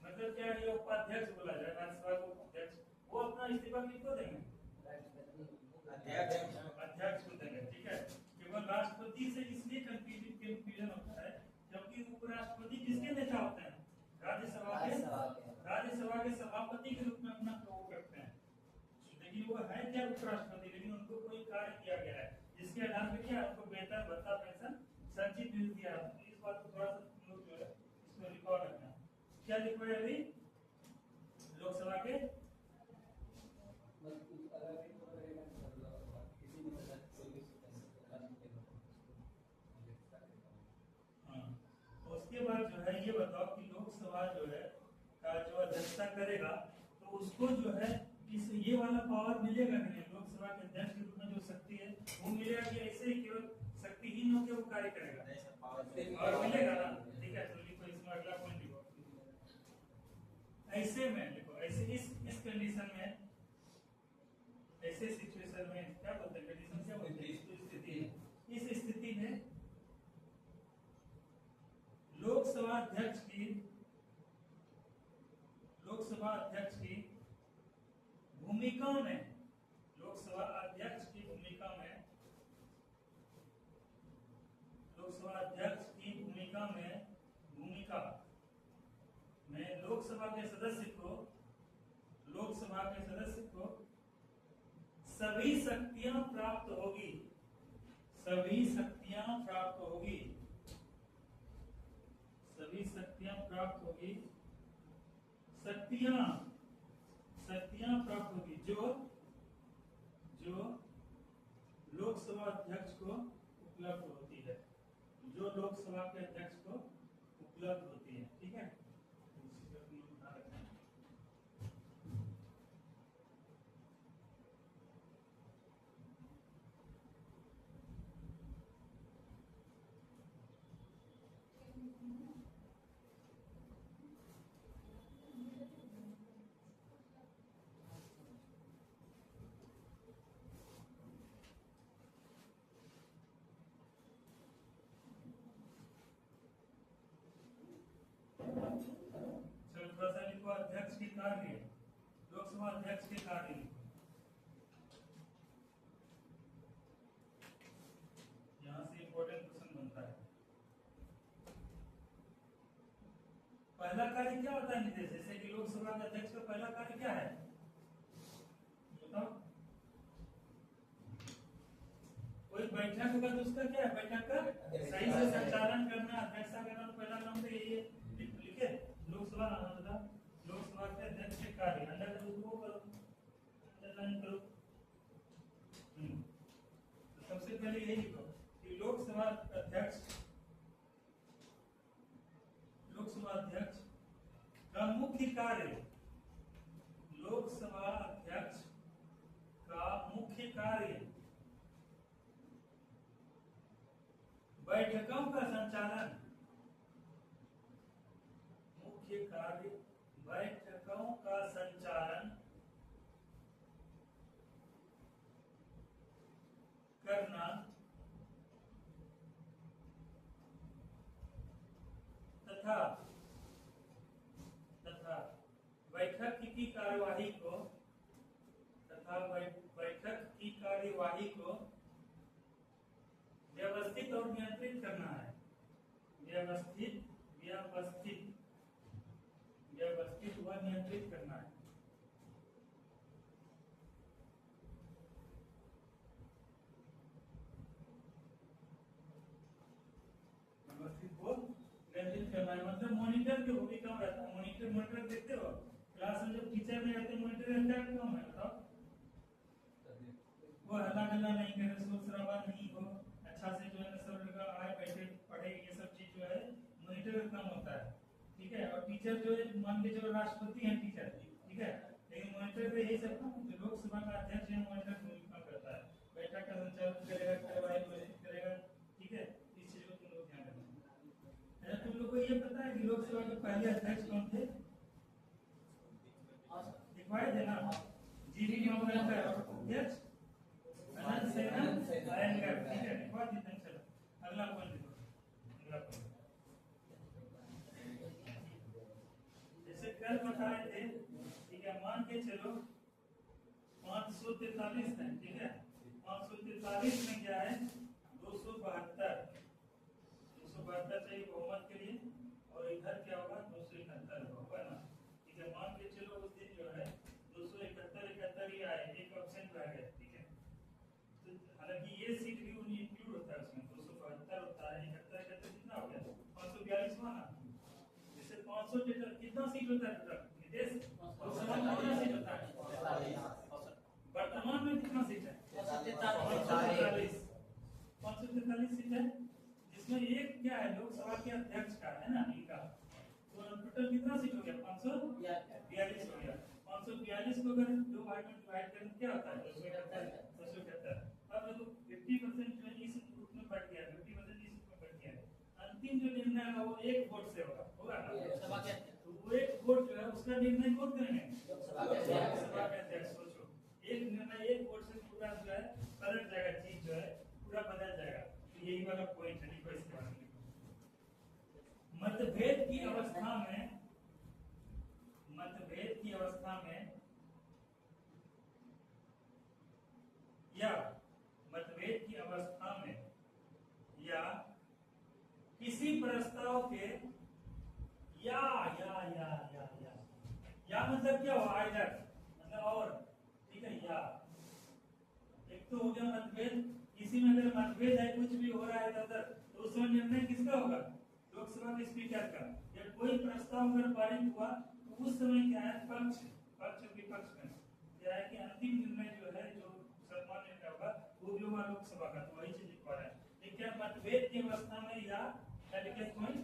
मतलब क्या है, उपाध्यक्ष बोला जाए, राज्यसभा को उपाध्यक्ष, वो अपना इस्तीफा किसको देंगे, अध्यक्ष को देंगे, ठीक है। केवल राष्ट्रपति से इसलिए कंफ्यूजन होता है क्योंकि उपराष्ट्रपति किसके नेता होते हैं, राज्यसभा के सभापति के रूप में अपना प्रयोग करते हैं। लेकिन वो है क्या उपराष्ट्रपति, लेकिन उनको कोई कार्य किया गया है जिसके आधार पर क्या उनको वेतन भत्ता पेंशन संचित मिल दिया। इस बात को थोड़ा सा तुम लोग जो है इसको रिकॉर्ड रखना। क्या लिखा है अभी लोकसभा के, उसके बाद जो है ये बताओ कि लोकसभा जो है का जो अध्यक्षता करेगा तो उसको जो है इस ये वाला पावर मिलेगा नहीं, लोकसभा के अध्यक्ष के रूप में जो शक्ति है वो मिलेगा कि ऐसे ही केवल शक्तिहीन होकर वो कार्य करेगा, और मिलेगा ना, ठीक है। तो लिखो इसमें अगला पॉइंट लिखो, ऐसे में लिखो, ऐसे इस कंडीशन में, ऐसे सिचुएशन में क्या बोलते हैं, कंडीशन क्या बोलते हैं, स्थिति, इस स्थिति में लोकसभा अध्यक्ष की भूमिका में, लोकसभा अध्यक्ष की भूमिका में, लोकसभा अध्यक्ष की भूमिका में लोकसभा के सदस्य को सभी शक्तियां प्राप्त होगी, सभी शक्तियां प्राप्त होगी जो लोकसभा अध्यक्ष को उपलब्ध होती है, जो लोकसभा के अध्यक्ष को उपलब्ध होती है, ठीक है। अध्यक्ष के कार्य, लोकसभा अध्यक्ष के कार्य लिखो, यहाँ से इंपॉर्टेंट क्वेश्चन बनता है। पहला कार्य क्या होता है निदेश, जैसे कि लोकसभा के अध्यक्ष का पहला कार्य क्या है बताओ, कोई बैठक होगा तो उसका क्या है, बैठक का सही से संचालन करना, अध्यक्षता करना, पहला काम तो यही है, लिखे लोकसभा लोकसभा के अध्यक्ष के कार्य, अंडरलाइन करो। तो सबसे पहले यही लिखो कि लोकसभा अध्यक्ष का मुख्य कार्य, लोकसभा अध्यक्ष का मुख्य कार्य बैठकों का संचालन, मुख्य कार्य बैठकों का संचालन करना तथा बैठक की कार्यवाही को व्यवस्थित और नियंत्रित करना है, व्यवस्थित व्यवस्थित व्यवस्थित व नियंत्रित करना है। व्यवस्थित को नियंत्रित करना है, मतलब मॉनिटर की भूमिका में रहता है। मॉनिटर देखते हो क्लास में, जब टीचर नहीं रहते मॉनिटर रहता है, क्यों है बताओ? वो हल्ला गल्ला नहीं करे, शोर शराबा नहीं हो, अच्छा से जो है ना सब लोग आए बैठे पढ़े, ये सब चीज जो है मॉनिटर का काम होता है, ठीक है। और टीचर जो है मान लीजिए जो राष्ट्रपति हैं टीचर, ठीक है, लेकिन मॉनिटर का यही सब काम, जो लोकसभा का अध्यक्ष है मॉनिटर का काम करता है, बैठक का संचालन करेगा, कार्यवाही घोषित करेगा, ठीक है। इस चीज को तुम लोग ध्यान रखना। तुम लोग को ये पता है कि लोकसभा के पहले अध्यक्ष कौन थे? दिखवाए थे ना, जीवी मामला अध्यक्ष अनंत सेन आयंगर, ठीक है, लिखवा देते हैं। चलो अगला पॉइंट देखो, अगला पॉइंट जैसे कल बताए थे, ठीक है, मान के चलो 543 है, ठीक है। 543 में क्या है? 272 चाहिए बहुमत के लिए, और इधर क्या होगा? 271 होगा ना, ठीक है। मान के चलो उस दिन जो है 271 ही आए, एक ऑप्शन रह गया, ठीक है। हालांकि ये सीट भी इंक्लूड होता है उसमें, 272 होता है, 71 कितना हो गया? 542 हुआ ना। जैसे 500 कितना सीट होता है टोटल विदेश? कितना सीट होता है वर्तमान में? कितना सीट है? 543 सीट है, जिसमें एक क्या है लोकसभा के अध्यक्ष का है ना, इनका। तो टोटल कितना सीट हो गया? 542 हो गया। 542 को अगर दो भाग में डिवाइड करें क्या होता है? 271। अब देखो 50% जो है इस ग्रुप में बढ़ गया, 50% इस ग्रुप में बढ़ गया। अंतिम जो निर्णय है वो एक वोट से होगा ना, तो वो एक वोट जो है उसका निर्णय कौन करेंगे? लोकसभा के अध्यक्ष। सोचो, एक निर्णय एक वोट से पूरा जो है बदल जाएगा, चीज जो है पूरा बदल जाएगा। तो यही वाला पॉइंट है, लिखो इसके बारे में। मतभेद की अवस्था में या किसी प्रस्ताव के या मतलब क्या हुआ? आइदर मतलब और, ठीक है। या एक तो हो गया मतभेद, किसी में अगर मतभेद है, कुछ भी हो रहा है इधर, तो उसमें निर्णय किसका होगा? लोकसभा के स्पीकर का। जब कोई प्रस्ताव अगर पारित हुआ तो उस समय क्या है? पक्ष विपक्ष में क्या है कि अंतिम निर्णय जो है, जो सर्वमान्य निर्णय होगा, वो भी होगा लोकसभा का। तो वही चीज लिखवा रहे हैं। लेकिन मतभेद की अवस्था में या लिखे पॉइंट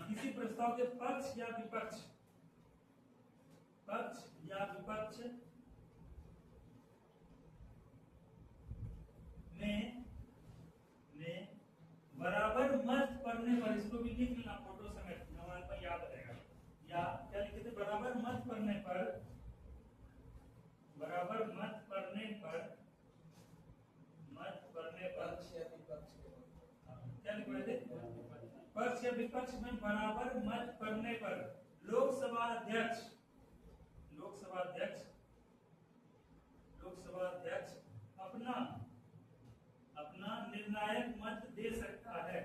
किसी प्रस्ताव के पक्ष या विपक्ष में बराबर मत पड़ने पर, इसको भी लिख लेना फोटो समेत, हमारे पास याद रहेगा। या क्या लिखे थे? बराबर मत पड़ने पर क्या लिख रहे थे? पक्ष या विपक्ष में बराबर मत पड़ने पर लोकसभा अध्यक्ष अपना निर्णायक मत दे सकता है।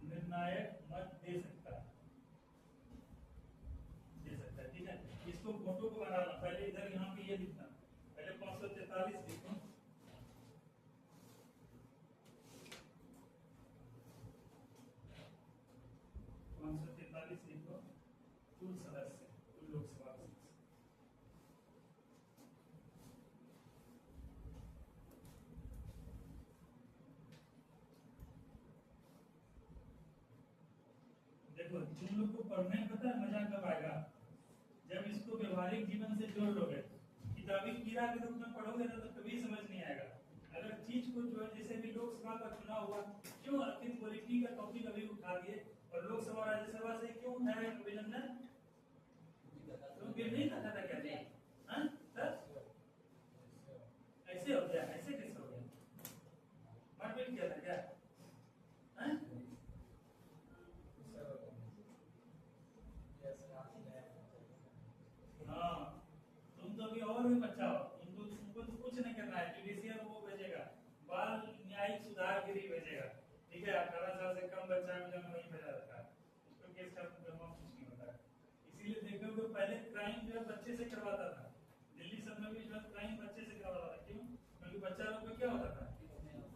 निर्णायक मत दे सकता है, ठीक है। इसको फोटो को बनाना, पहले इधर यहाँ पे ये लिखना, पहले 543 लिखो, लिखो, कुल सदस्य, कुल लोकसभा सदस्य। देखो तुम लोग को पढ़ने में पता है मजा कब आएगा? जब इसको व्यवहारिक जीवन से जोड़ लोगे। किताबी कीड़ा के रूप में पढ़ोगे ना तो कभी समझ नहीं आएगा। अगर चीज को जो है, जैसे भी लोकसभा का चुनाव हुआ, क्यों आखिर पॉलिटी का टॉपिक अभी उठा दिए, और लोकसभा राज्यसभा से क्यों उठाया अभिनंदन? तो फिर नहीं खाता था क्या? ऐसे हो गया, ऐसे कैसे हो गया? मारपीट किया था क्या? हाँ, तुम तो अभी और भी बच्चा हो, तुमको तो कुछ नहीं करना है, जुडिशियल वो भेजेगा, बच्चे से करवाता था। दिल्ली सब में भी जो क्राइम बच्चे से करवाता था। क्यों? क्योंकि बच्चा लोग में क्या होता था,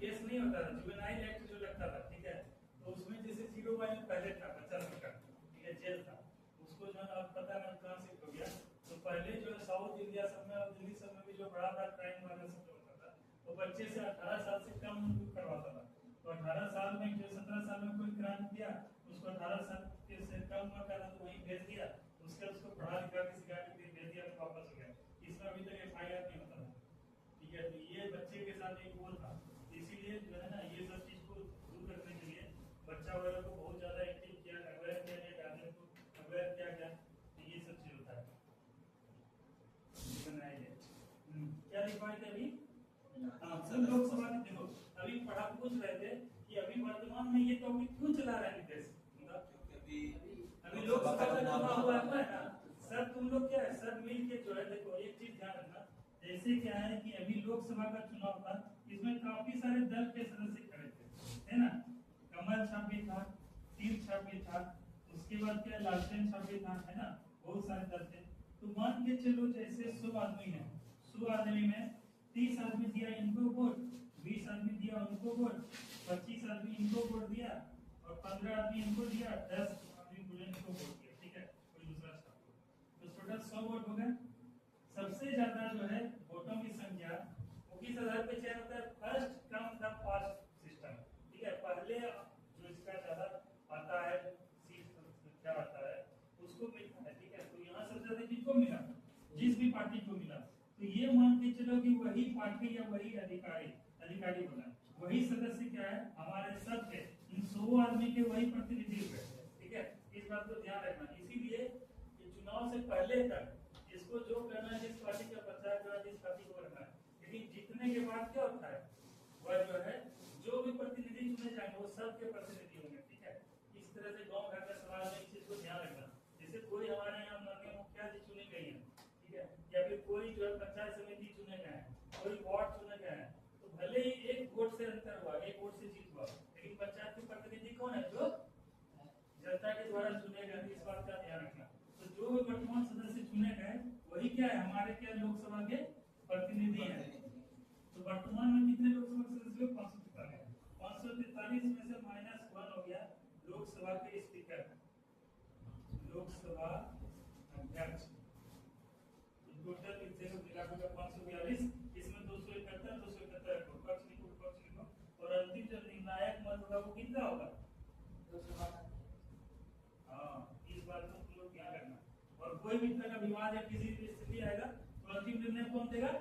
केस नहीं होता था, जुवेनाइल एक्ट जो लगता था, ठीक है, तो उसमें जैसे 0 पहले था बच्चा लोग का, ठीक है, जेल था, उसको जो है अब पता नहीं कहाँ से हो गया। तो पहले जो है साउथ इंडिया सब में और दिल्ली सब में भी जो बड़ा बड़ा क्राइम वाला सब होता था, वो बच्चे से 18 साल से कम करवाता था। तो 18 साल में जो 17 साल में कोई क्राइम किया, उसको 18 साल के से कम उम्र का था तो वहीं भेज दिया, उसको पढ़ा लिखा के सिखा के फिर भेज दिया तो वापस हो गया। इसमें अभी तक FIR नहीं होता था, ठीक है। तो ये बच्चे के साथ एक वो था, इसीलिए जो है ना ये सब चीज को दूर करने के लिए बच्चा वगैरह को बहुत ज्यादा एक्टिव किया, अवेयर किया गया, गार्जियन को अवेयर किया गया, तो ये सब चीज होता है। क्या लिखवाए थे अभी? हाँ, सब लोकसभा के देखो अभी पढ़ा पूछ रहे थे कि अभी वर्तमान में ये टॉपिक क्यों चला रहा है नीतीश, अभी लोकसभा का चुनाव हुआ है ना सर, तुम लोग क्या है सब मिल के जो है, देखो एक चीज ध्यान रखना, जैसे क्या है कि अभी लोकसभा का चुनाव था, इसमें काफी सारे दल के सदस्य खड़े थे, है ना, कमल छाप भी था, तीर छाप भी था, उसके बाद क्या लालटेन छाप भी था, है ना, बहुत सारे दल थे। तो मान के चलो जैसे 100 आदमी है, 100 आदमी में 30 आदमी दिया इनको वोट, 20 आदमी दिया उनको वोट, 25 आदमी इनको वोट दिया और 15 आदमी इनको दिया, 10 आदमी बुलेट को वोट दिया, ठीक है, कोई दूसरा छाप, तो टोटल 100 वोट हो गए। सबसे ज्यादा जो है वोटों की संख्या वो किस आधार पे चयन होता है, first come the fast system, ठीक है, पहले जो इसका ज्यादा आता है सीट क्या आता है उसको मिलता है, ठीक है। तो यहाँ सबसे ज्यादा किसको मिला, जिस भी पार्टी को मिला, तो ये मान के चलो कि वही पार्टी या वही अधिकारी बना, वही सदस्य क्या है हमारे सबके इन 100 आदमी के वही प्रतिनिधि हुए, ठीक है, इस बात को ध्यान रखना। इसीलिए ये चुनाव से पहले तक इसको जो करना है, जिस पार्टी का प्रचार करना है, जिस पार्टी को करना है, लेकिन जीतने के बाद क्या होता है वह जो है जो भी प्रतिनिधि चुने जाएंगे वो सबके प्रतिनिधि होंगे, ठीक है। इस तरह से गांव घर का समाज में इस चीज को ध्यान रखना। जैसे कोई हमारे यहाँ माननीय मुखिया जी चुने गए हैं, ठीक है, या फिर कोई जो है पंचायत समिति चुने गए हैं, कोई वार्ड चुने गए हैं, तो भले ही एक वोट से अंतर हुआ, एक वोट से जीत हुआ, लेकिन पंचायत के प्रतिनिधि कौन है, जो जनता के द्वारा चुने गए, इस बात का ध्यान रखना। तो जो वर्तमान सदस्य चुने गए वही क्या है हमारे क्या लोकसभा के प्रतिनिधि हैं। तो वर्तमान में कितने लोकसभा सदस्य, 543 में से -1 हो गया लोकसभा के स्पीकर, लोकसभा अध्यक्ष, टोटल इसे मिलाकर 542, इसमें 271 271 पक्ष लिखो और अंतिम जो निर्णायक मत होगा वो कितना होगा, हाँ, इस बात को तुम लोग ध्यान रखना। और कोई भी तरह का विवाद या किसी भी स्थिति आएगा तो अंतिम निर्णय कौन देगा,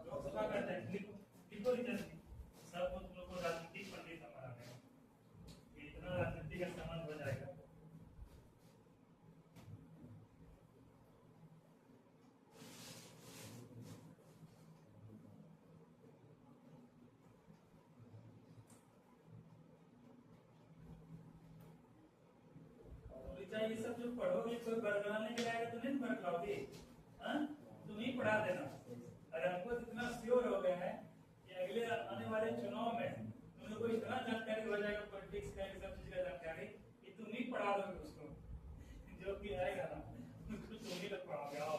लोकसभा का अध्यक्ष। लिखो जल्दी, सब तुम लोग को राजनीतिक पंडित हमारा है, इतना राजनीति का संबंध हो जाएगा। ये सब जो पढ़ोगे कोई बरगलाने के लायक तो नहीं बरगलाओगे, तुम ही पढ़ा देना। और हमको इतना श्योर हो गया है कि अगले आने वाले चुनाव में तुम लोग को इतना जानकारी हो जाएगा पॉलिटिक्स का, सब चीज का जानकारी कि तुम ही पढ़ा दोगे उसको, जो भी आएगा ना उसको तुम ही लोग पढ़ाओगे। आओ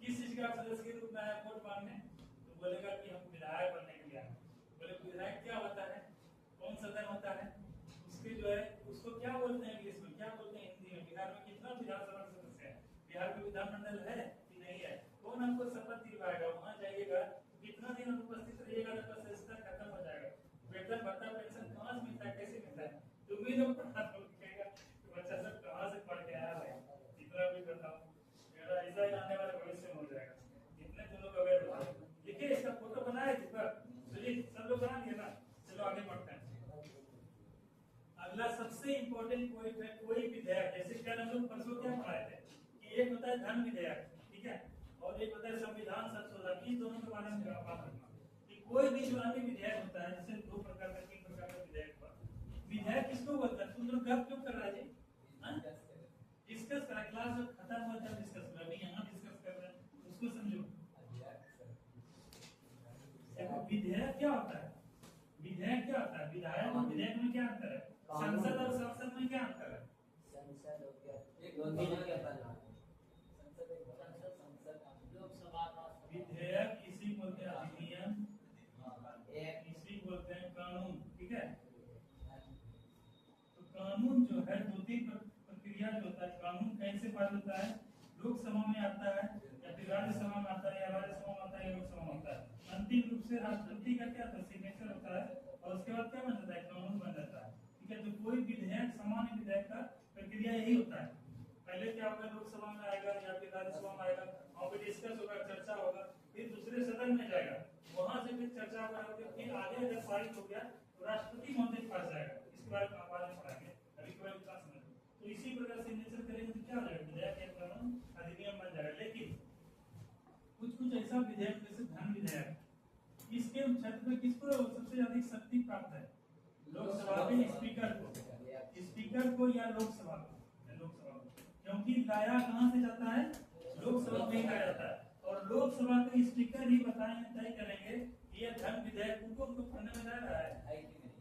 किस चीज का सदस्य के रूप में आया वोट मांगने, तो बोलेगा कि हम विधायक बनने के लिए आए। बोले विधायक क्या होता है, कौन सदन होता है, उसके जो है उसको क्या बोलते हैं इंग्लिश में, क्या बोलते हैं हिंदी में, बिहार में कितना विधानसभा सदस्य है, बिहार में विधानमंडल है कि नहीं है, कौन हमको शपथ दिलवाएगा, वहाँ जाइएगा कितना दिन अनुपस्थित रहिएगा तो सदस्यता खत्म हो जाएगा, वेतन भत्ता पेंशन कहाँ से मिलता है, कैसे मिलता है, तुम ही लोग पढ़ा दोगे कि बच्चा सब कहाँ से पढ़ के आया है, इतना भी बताओ, मेरा ऐसा ही आने वाले भविष्य में हो जाएगा। इतने तुम लोग अवेयर हो, देखिए इसका फोटो बनाए चलिए सब लोग बना दिए ना, चलो आगे बढ़ते हैं। अगला सबसे इंपॉर्टेंट पॉइंट है कोई विधेयक, जैसे क्या हम लोग परसों क्या पढ़ाए थे कि एक होता है धन विधेयक, ठीक है, और एक होता है संविधान संशोधन, इन दोनों के बारे में बात करना कि कोई भी जो अन्य विधेयक होता है, जैसे 2 प्रकार का 3 प्रकार का विधेयक हुआ, विधेयक किसको बोलते हैं, तुम लोग गप क्यों कर रहे हैं, डिस्कस करा, क्लास जब खत्म हुआ तब डिस्कस करा, अभी यहाँ डिस्कस कर रहे हैं, उसको समझो। देखो विधेयक क्या होता है, विधेयक क्या होता है, विधायक और विधेयक में क्या अंतर है, संसद और संसद में क्या अंतर है, संसद हो गया एक दोनों क्या बनना, संसद एक संसद कानून जो है दो तीन प्रक्रिया जो होता है, कानून कैसे पास होता है, लोकसभा में आता है या फिर राज्यसभा में आता है या राज्यसभा में आता है या लोकसभा में आता है। अंतिम रूप से राष्ट्रपति का क्या होता है, सिग्नेचर होता है और उसके बाद क्या बन जाता है, कानून बन जाता है। ठीक है, तो कोई विधेयक, सामान्य विधेयक का प्रक्रिया यही होता है। पहले क्या होगा, लोकसभा में आएगा या फिर राज्यसभा में आएगा, वहाँ पे डिस्कस होगा, चर्चा होगा, फिर दूसरे सदन में जाएगा, वहां से फिर चर्चा होगा, फिर आगे अगर पारित हो गया तो राष्ट्रपति महोदय के पास जाएगा। इसके बारे में आप बाद में पढ़ाएंगे, अभी केवल इतना समझ। तो इसी प्रकार सिग्नेचर करेंगे तो क्या हो जाएगा, विधेयक या कानून अधिनियम बन जाएगा। लेकिन कुछ ऐसा विधेयक जैसे धन विधेयक, इसके क्षेत्र में किसको सबसे अधिक शक्ति प्राप्त है, लोकसभा के स्पीकर को या लोकसभा को, क्योंकि लाया कहां से जाता है, लोकसभा में लाया जाता है और लोकसभा के स्पीकर ही बताएंगे, तय करेंगे कि यह धन विधेयक उनको पढ़ने में जा रहा है कि नहीं,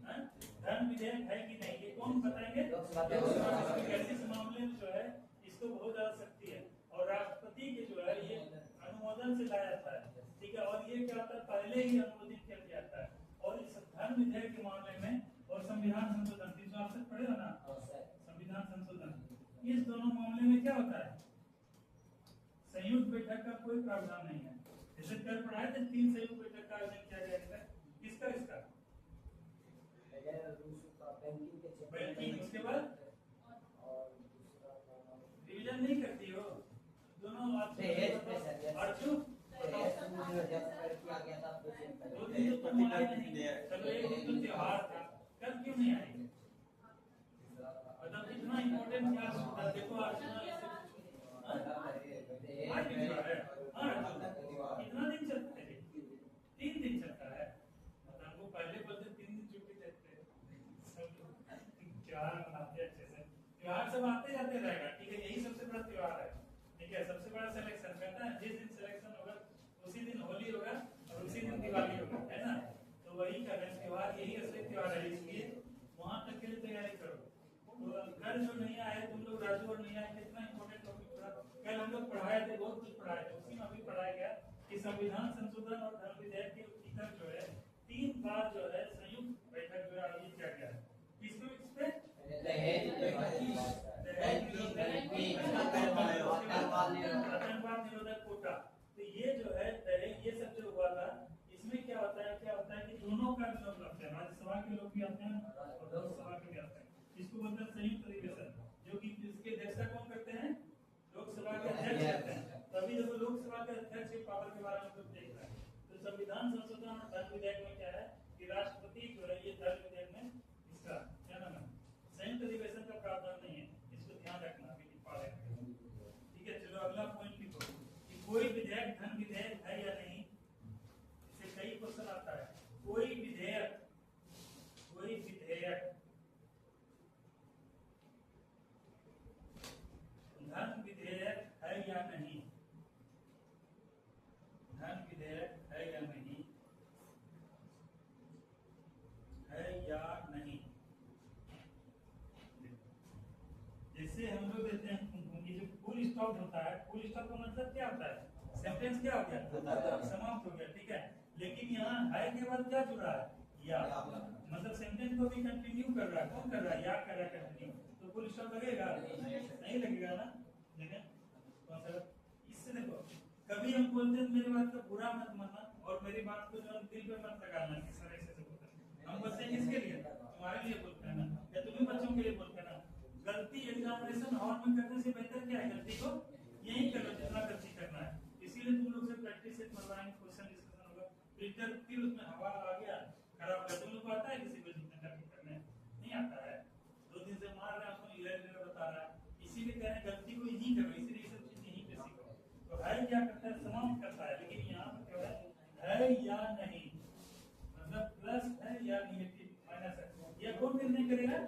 धन विधेयक है कि नहीं, ये कौन बताएंगे, लोकसभा के स्पीकर। इस मामले में जो है इसको बहुत ज्यादा शक्ति है और राष्ट्रपति के जो है ये अनुमोदन से लाया जाता है। ठीक है, और ये क्या होता है, पहले ही अनुमोदित कर दिया जाता है। और इस धन विधेयक के मामले में और संविधान संशोधन 368 पढ़ेगा ना, संविधान संशोधन, इस दोनों मामले में क्या होता है, संयुक्त बैठक का कोई प्रावधान नहीं है। जैसे कल पढ़ाए थे 3 संयुक्त बैठक का आयोजन किया गया था, किसका बैंकिंग, उसके बाद रिवीजन नहीं करती हो दोनों आप अर्जुन दो दिन तो तुम आए नहीं, चलो एक दिन तो त्योहार था, कल क्यों नहीं आए, मतलब इतना इम्पोर्टेंट क्लास होता है। देखो अर्जुन कितना दिन चलता है, 3 दिन चलता है, मतलब वो पहले बोलते 3 दिन छुट्टी देते, त्योहार मनाते अच्छे से, त्योहार सब आते जाते रहेगा। ठीक है, यही सबसे बड़ा त्योहार है। ठीक है, सबसे बड़ा सिलेक्शन करना है, जिस दिन सिलेक्शन होगा उसी दिन होली होगा और उसी दिन दिवाली होगा, है ना। तो वही का त्योहार, यही असली त्योहार है, इसलिए वहां तक के लिए तैयारी करो। तो घर जो नहीं आए तुम लोग, राजू और नहीं आए, कितना इंपॉर्टेंट टॉपिक पढ़ा कल हम लोग, पढ़ाए थे, बहुत कुछ पढ़ाए थे, उसी में अभी पढ़ाया गया कि संविधान संशोधन और धन विधेयक के भीतर जो है 3 बार जो है संयुक्त बैठक जो है आयोजित किया गया है। किसको, इस पे आतंकवाद निरोधक कोटा। तो ये जो है ये सब जो हुआ था, इसमें क्या होता है कि दोनों का लोग लगते हैं, राज्यसभा के लोग भी आते हैं और लोकसभा के भी आते हैं। इसको बोलते हैं संयुक्त अधिवेशन, जो कि इसके अध्यक्षता कौन करते हैं, लोकसभा के अध्यक्ष करते हैं। तभी देखो लोकसभा के अध्यक्ष के पावर के बारे में कुछ देख रहे हैं। तो संविधान संशोधन और धन विधेयक में क्या है कि राष्ट्रपति जो है, ये धन विधेयक में इसका क्या नाम है, संयुक्त अधिवेशन का प्रावधान नहीं है, इसको ध्यान रखना, अभी लिखवा लेंगे। ठीक है, चलो अगला पॉइंट लिखो कि कोई विधेयक धन विधेयक है या नहीं। इससे कई क्वेश्चन आता है, कोई विधेयक धन विधेयक है या नहीं, धन विधेयक है या नहीं, है या नहीं। जैसे हम लोग देते हैं ये जो फुल स्टॉप होता है, फुल स्टॉप का मतलब क्या होता है, सेंटेंस क्या हो गया, समाप्त हो गया। ठीक है, लेकिन यहाँ है के बाद क्या जुड़ा है, या, मतलब सेंटेंस को भी कंटिन्यू कर रहा है, कौन कर रहा है, या कर रहा है कंटिन्यू, तो फुल स्टॉप लगेगा, नहीं लगेगा ना। इससे देखो, कभी हम बोलते हैं मेरी बात का बुरा मत मानना और मेरी बात को जो दिल पे मत लगाना, किस तरह से बोलते हैं हम, बोलते हैं किसके लिए, तुम्हारे लिए बोलते हैं ना, या तुम्हें बच्चों के लिए बोलते हैं ना। गलती एग्जामिनेशन हॉल में करने से बेहतर क्या है, गलती को यही करो जितना गलती करना है। इसीलिए तुम लोग से प्रैक्टिस सेट करवाएंगे, क्वेश्चन डिस्कशन होगा, फिर उसमें हवा आ गया खराब हो गया। तुम लोग को आता है किसी को जितना करने नहीं आता है, 2 दिन से मार रहे हैं उसको, इधर बता रहा है, इसीलिए कह रहे हैं गलती को यही करो, इसीलिए सब चीज यहीं पे सीखो। तो है क्या करता है, समाप्त करता है, लेकिन यहाँ पर क्या है या नहीं, मतलब प्लस है या निगेटिव माइनस है, यह कौन निर्णय करेगा,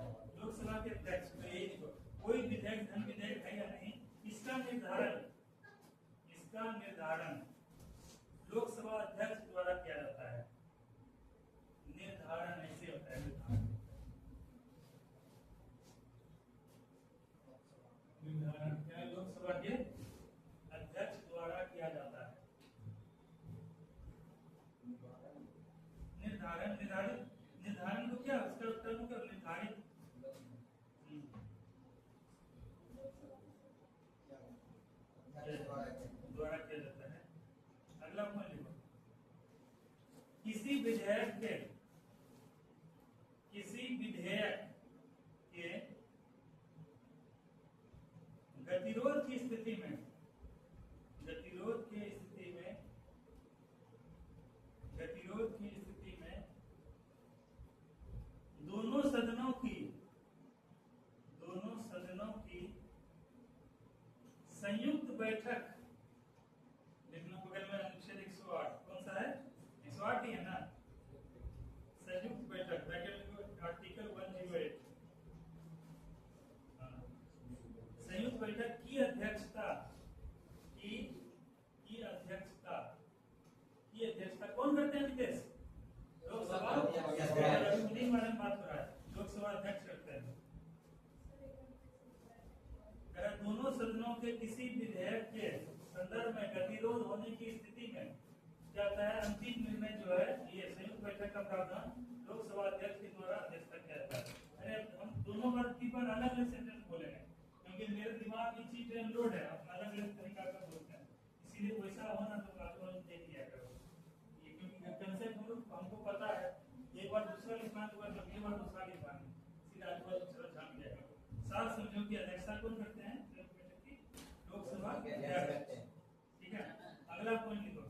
लोकसभा के अध्यक्ष। तो यही देखो, कोई विधेयक धन विधेयक है या नहीं, इसका निर्धारण लोकसभा अध्यक्ष द्वारा किया जाता है। निर्धारण ऐसे होता है, निर्धारण क्या लोकसभा के अध्यक्ष द्वारा किया जाता है। निर्धारण को क्या, उसका उत्तर क्या, निर्धारित विधेयक के गतिरोध की स्थिति में दोनों सदनों की संयुक्त बैठक, लिखना बगल में अनुच्छेद 108 कौन सा है, 108 ही है ना, संयुक्त बैठक आर्टिकल 108, संयुक्त बैठक की अध्यक्षता कौन करते हैं नितेश? लोकसभा लोकसभा अध्यक्ष करते हैं। दोनों सदनों के किसी विधेयक के संदर्भ में गतिरोध होने की स्थिति में क्या होता है, अंतिम निर्णय जो है ये संयुक्त बैठक का प्रावधान लोकसभा अध्यक्ष के द्वारा अध्यक्षता किया जाता है। अरे हम दोनों बात पर अलग अलग सेंटेंस बोलेंगे क्योंकि मेरे दिमाग में चीज लोड है, आप अलग अलग तरीका का बोलते हैं, इसीलिए वैसा होना तो आजू देख लिया करो। ये क्योंकि कंसेप्ट हमको पता है, एक बार दूसरा लिखना तो अगली बार दूसरा लिखना, इसीलिए आजू बाजू दूसरा जान लिया करो। साफ समझो कि अध्यक्षता कौन करते हैं, लोकसभा अध्यक्ष। ठीक है, अगला पॉइंट लिखो,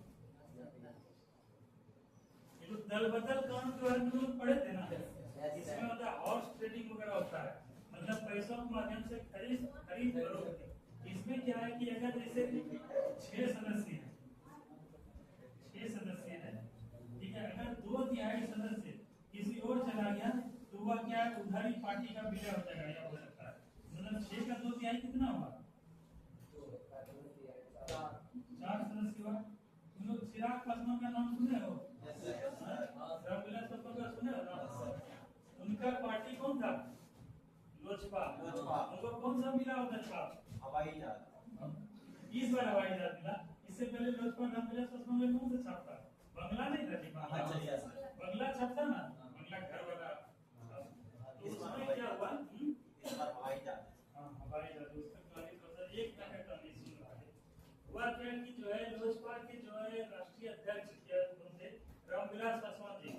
ये जो दल बदल कानून के बारे में लोग पढ़े थे ना, इसमें मतलब हॉर्स ट्रेडिंग वगैरह होता है, मतलब पैसों के माध्यम से खरीद फरोख्त। इसमें क्या है कि अगर जैसे 6 सदस्य हैं, ठीक है, अगर 2/3 सदस्य किसी और चला गया तो वह क्या है, उधर ही पार्टी का विलय हो जाएगा या हो सकता है। मतलब 6 का 2/3 कितना हुआ, 4 सदस्य हुआ। तुम लोग चिराग पासवान का नाम सुने हो? रामविलास पासवान का सुने हो ना? उनका पार्टी कौन था, लोजपा। उनको कौन सा मिला होता था, हवाई जहाज। इस बार हवाई जहाज मिला, इससे पहले लोजपा रामविलास पासवान में कौन सा छापता, बंगला नहीं था, बंगला छापता ना, बंगला घर वाला। तो उसमें क्या हुआ, इस बार हवाई जहाज, हवाई जहाज उसका 1 पैकेट का नहीं सुन रहा है। हुआ क्या कि जो है लोजपा के जो है राष्ट्रीय अध्यक्ष क्या थे रामविलास पासवान जी,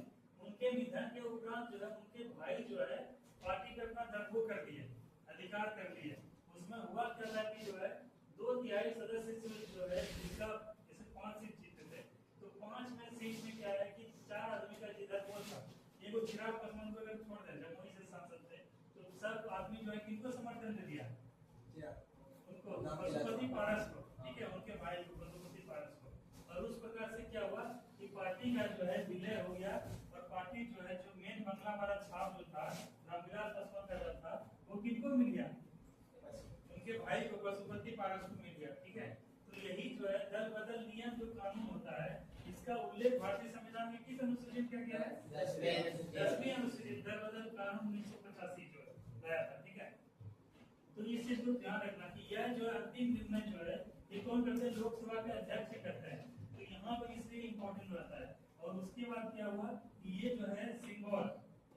उनके निधन के उपरांत जो है उनके भाई जो है पार्टी का अपना दखल कर लिए, अधिकार कर लिए। उसमें हुआ क्या था कि जो है 2/3 सदस्य जो है जिसका जैसे 5 सीट जीते थे, तो 5 में सीट में क्या है कि 4 आदमी का जिधर वो था, ये वो चिराग पासवान को अगर छोड़ दें, जमुई से सांसद थे, तो सब आदमी जो है किनको समर्थन दे दिया, उनको पशुपति पारस को, ठीक है, उनके भाई को पशुपति पारस को। और उस प्रकार से क्या हुआ कि पार्टी का जो है विलय हो गया, और पार्टी जो है जो मेन बंगला वाला छाप जो था रामविलास पासवान का जो था वो किनको मिल गया, उनके भाई को पशुपति पारस को मिल गया। ठीक है, तो यही जो है दल बदल नियम जो कानून होता है, इसका उल्लेख भारतीय संविधान में किस अनुच्छेद में किया गया है, 10वें अनुच्छेद, दल बदल कानून 1985 जो लाया था। ठीक है, तो इस चीज को ध्यान रखना कि यह जो अंतिम निर्णय जो है ये कौन करते हैं, लोकसभा के अध्यक्ष करते हैं। तो यहाँ पर इसलिए इम्पोर्टेंट रहता है। और उसके बाद क्या हुआ कि ये जो है सिंबल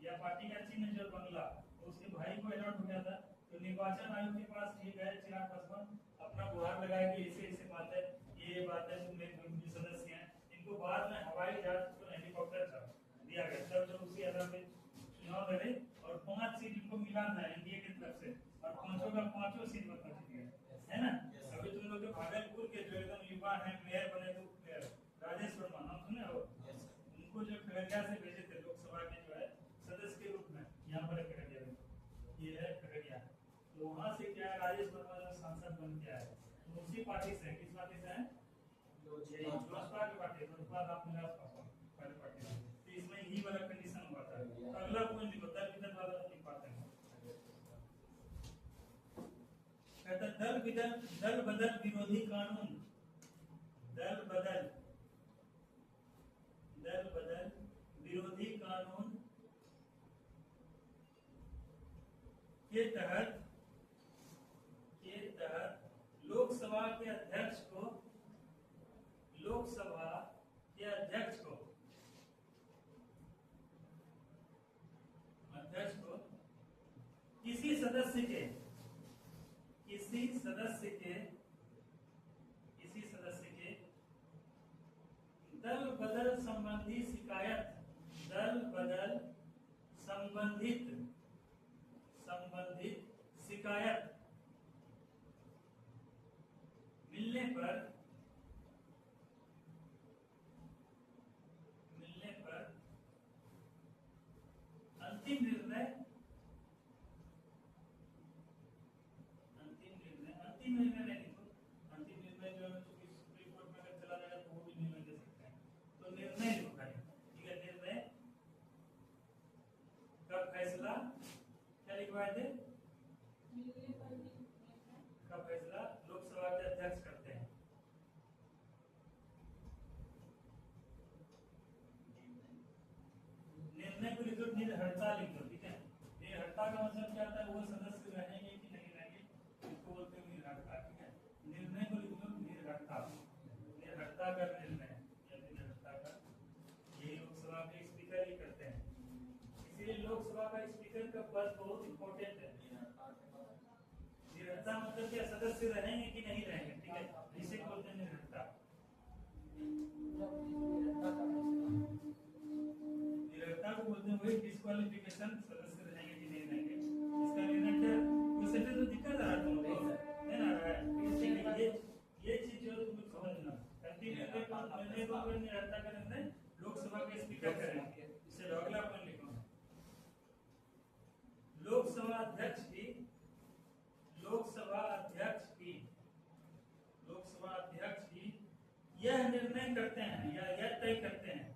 या पार्टी का चिन्ह जो बंगला, तो उसके भाई को अलॉट हो गया था। तो निर्वाचन आयोग के पास ये गए चिराग पासवान, अपना गुहार लगाया कि ऐसे बात है, ये बात है, तुम मेरे सदस्य हैं। इनको बाद में हवाई जहाज को हेलीकॉप्टर दिया गया, तब जब उसी आधार पे चुनाव लड़े और 5 सीट इनको मिला था एनडीए की तरफ से, और 5 का 5 सीट पर जीत गए, है ना। अभी तुम लोग जो भागलपुर के जो एकदम युवा हैं, मेयर बने तो राजेश वर्मा, नाम सुने हो? उनको जो खगड़िया से भेजे थे लोकसभा के जो है सदस्य के रूप में, यहाँ पर खगड़िया में, ये है खगड़िया। तो वहाँ से क्या है, राजेश वर्मा जो सांसद बन के आए, तो उसी पार्टी से, किस पार्टी से है, लोजपा की पार्टी, लोजपा रामविलास पासवान वाली पार्टी। तो इसमें यही वाला कंडीशन हुआ था। अगला पॉइंट लिखो, दल बदल वाला लिख पाते हैं। दल बदल विरोधी कानून, दल बदल विरोधी कानून के तहत लोकसभा के अध्यक्ष को किसी सदस्य के दल बदल संबंधी शिकायत दल बदल संबंधित शिकायत मिलने पर अंतिम निर्णय नहीं लिखो। अंतिम निर्णय जो है सुप्रीम कोर्ट में अगर चला जाएगा तो वो भी निर्णय दे सकते हैं, तो निर्णय लिखो खाली, ठीक है। निर्णय का फैसला क्या लिखवाए थे? का फैसला लोकसभा के अध्यक्ष करते हैं। निर्णय को लिखो, निर्हरता लिखो, ठीक है। निर्हरता का मतलब क्या होता है? वो सदस्य रहेंगे कि नहीं रहेंगे, इसको बोलते हैं निर्हरता, ठीक है। निर्णय को लिखो निर्हरता, निर्हरता का निर्णय या निर्हरता का, यही लोकसभा के स्पीकर ही करते हैं। इसीलिए लोकसभा का स्पीकर का पद बहुत इंपॉर्टेंट है। निर्हरता मतलब क्या? सदस्य रहेंगे कि नहीं रहेंगे, ठीक है, इसे बोलते हैं निर्हरता। निर्हरता को बोलते हैं वही डिस्क्वालिफिकेशन, सदस्य रहेंगे कि नहीं रहेंगे। इसका निर्णय क्या? उससे तो दिक्कत आ रहा है तुमको, नहीं आ रहा है? ये चीज जो तुम समझना, निर्णय को निर्हरता का निर्णय लोकसभा के स्पीकर करेंगे। इसे अगला पॉइंट लिखो, लोकसभा अध्यक्ष भी यह निर्णय करते हैं या यह तय करते हैं,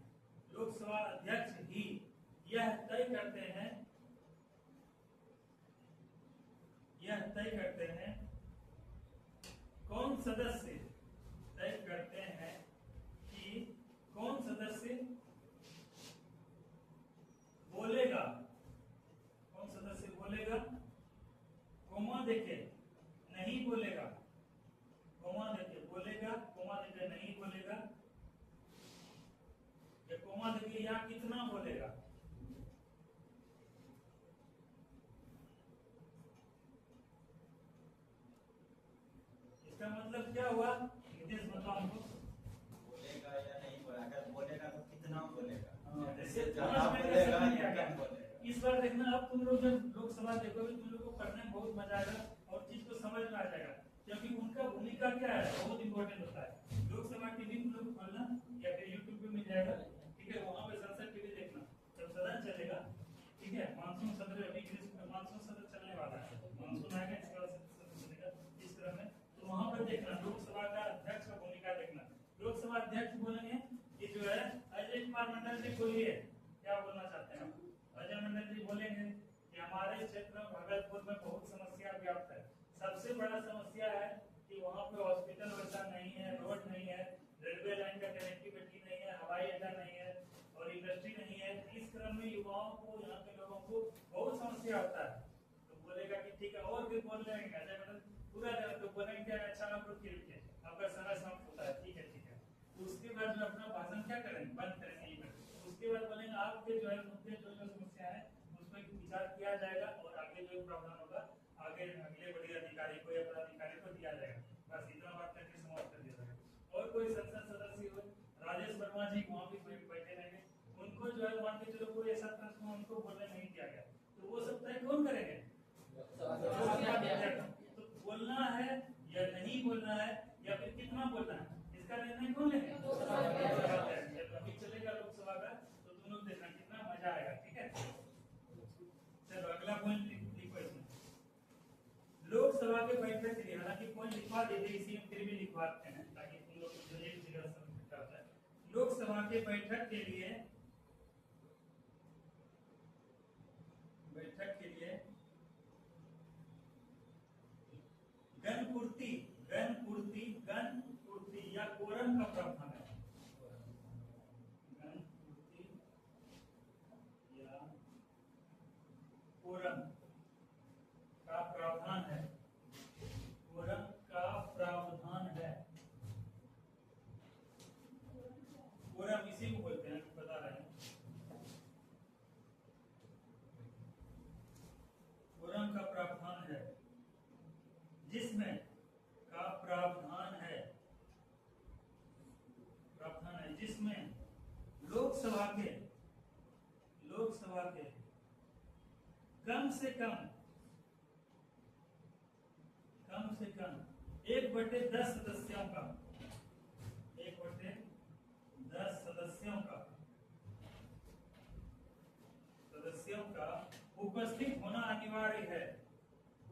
लोकसभा अध्यक्ष ही यह तय करते हैं कौन सदस्य तय करते हैं कि कौन सदस्य बोलेगा, कोमा देके नहीं बोलेगा, कोमा देके बोलेगा, कोमा देके नहीं बोलेगा, या कोमा देके या कितना बोलेगा। इसका मतलब क्या हुआ? नीतीश बताओ हमको। बोलेगा या नहीं बोलेगा, अगर बोलेगा तो कितना बोलेगा, जैसे ज्यादा बोलेगा या कम बोलेगा। इस बार देखना, अब तुम लोग जब लोकसभा देखोगे तुम लोग को पढ़ने में बहुत मजा आएगा और चीज को समझ में आ जाएगा, क्योंकि उनका भूमिका क्या है बहुत इंपॉर्टेंट होता है। लोकसभा टीवी तुम लोग खोलना या फिर यूट्यूब पे मिल जाएगा, ठीक है, वहाँ पे संसद टीवी देखना, जब सदन चलेगा, ठीक है, मानसून सत्र अभी मानसून सत्र चलने वाला है, मानसून आएगा इसके बाद सत्र चलेगा इस तरह में, तो वहाँ पर देखना लोकसभा का अध्यक्ष का भूमिका देखना। लोकसभा अध्यक्ष बोलेंगे कि जो है अजय कुमार मंडल जी बोलिए, क्या बोलना चाहते हैं? अजय मंडल जी बोलेंगे कि हमारे क्षेत्र में भागलपुर में बहुत समस्या व्याप्त है। सबसे बड़ा समस्या है कि वहाँ पे हॉस्पिटल वैसा नहीं है, रोड नहीं है, रेलवे लाइन का कनेक्टिविटी नहीं है, हवाई अड्डा नहीं है और इंडस्ट्री नहीं है। इस क्रम में युवाओं को, यहाँ के लोगों को बहुत समस्या होता है। तो बोलेगा कि ठीक है, और फिर बोल लेंगे अजय मंडल पूरा तो बोलेंगे अच्छा आप लोग खेलिए, आपका समय समाप्त होता है, ठीक है। तो उसके बाद जो अपना भाषण क्या करेंगे, बंद करेंगे। उसके बाद बोलेंगे आपके जो है मुद्दे जो समस्या है उस पर विचार किया जाएगा और आगे जो प्रावधान होगा आगे अगले बड़े अधिकारी को या पदाधिकारी को दिया जाएगा। बस इतना बात करके समाप्त कर दिया जाएगा। और कोई संसद सदस्य हो, राजेश वर्मा जी वहाँ भी बैठे रहेंगे, उनको जो है मान के चलो कोई ऐसा प्रश्न उनको बोलने नहीं दिया गया तो वो सब तय कौन करेंगे? तो बोलना है या नहीं बोलना है या फिर कितना बोलना है, इसका निर्णय कौन लेंगे? अभी चलेगा लोकसभा का, तो तुम लोग देखना कितना मजा आएगा, ठीक है। चलो अगला पॉइंट लिखो इसमें, लोकसभा के बैठक के लिए, हालांकि पॉइंट लिखवा देते इसी में फिर भी लिखवाते हैं ताकि तुम लोग को एक जगह समझ में आता है। लोकसभा के बैठक के लिए गणपूर्ति या कोरम का प्रावधान है। गणपूर्ति या कोरम का प्रावधान है, कोरम का प्रावधान है। कोरम इसी को बोलते हैं, बता रहे हैं। लोकसभा के कम से कम 1/10 सदस्यों का 1/10 सदस्यों का उपस्थित होना अनिवार्य है।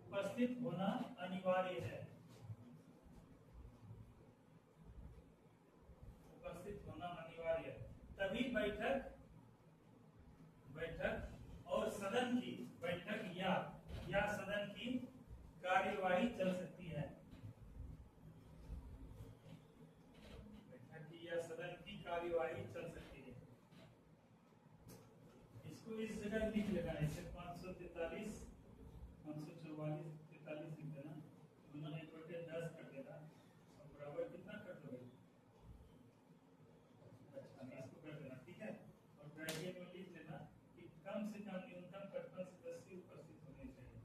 उपस्थित होना अनिवार्य है। उपस्थित होना अनिवार्य है, तभी बैठक और सदन की बैठक या सदन की कार्यवाही चल सकती है। बैठक की या सदन की कार्यवाही चल सकती है। इसको इस जगह लिख लेना, इसे 543 544 43 लिख देना, दोनों 1/10 कर देना और बराबर कितना कर दोगे, इसको कर देना, ठीक है। और ब्रैकेट में लिख लेना कि कम से कम न्यूनतम 55 सदस्य उपस्थित होने चाहिए।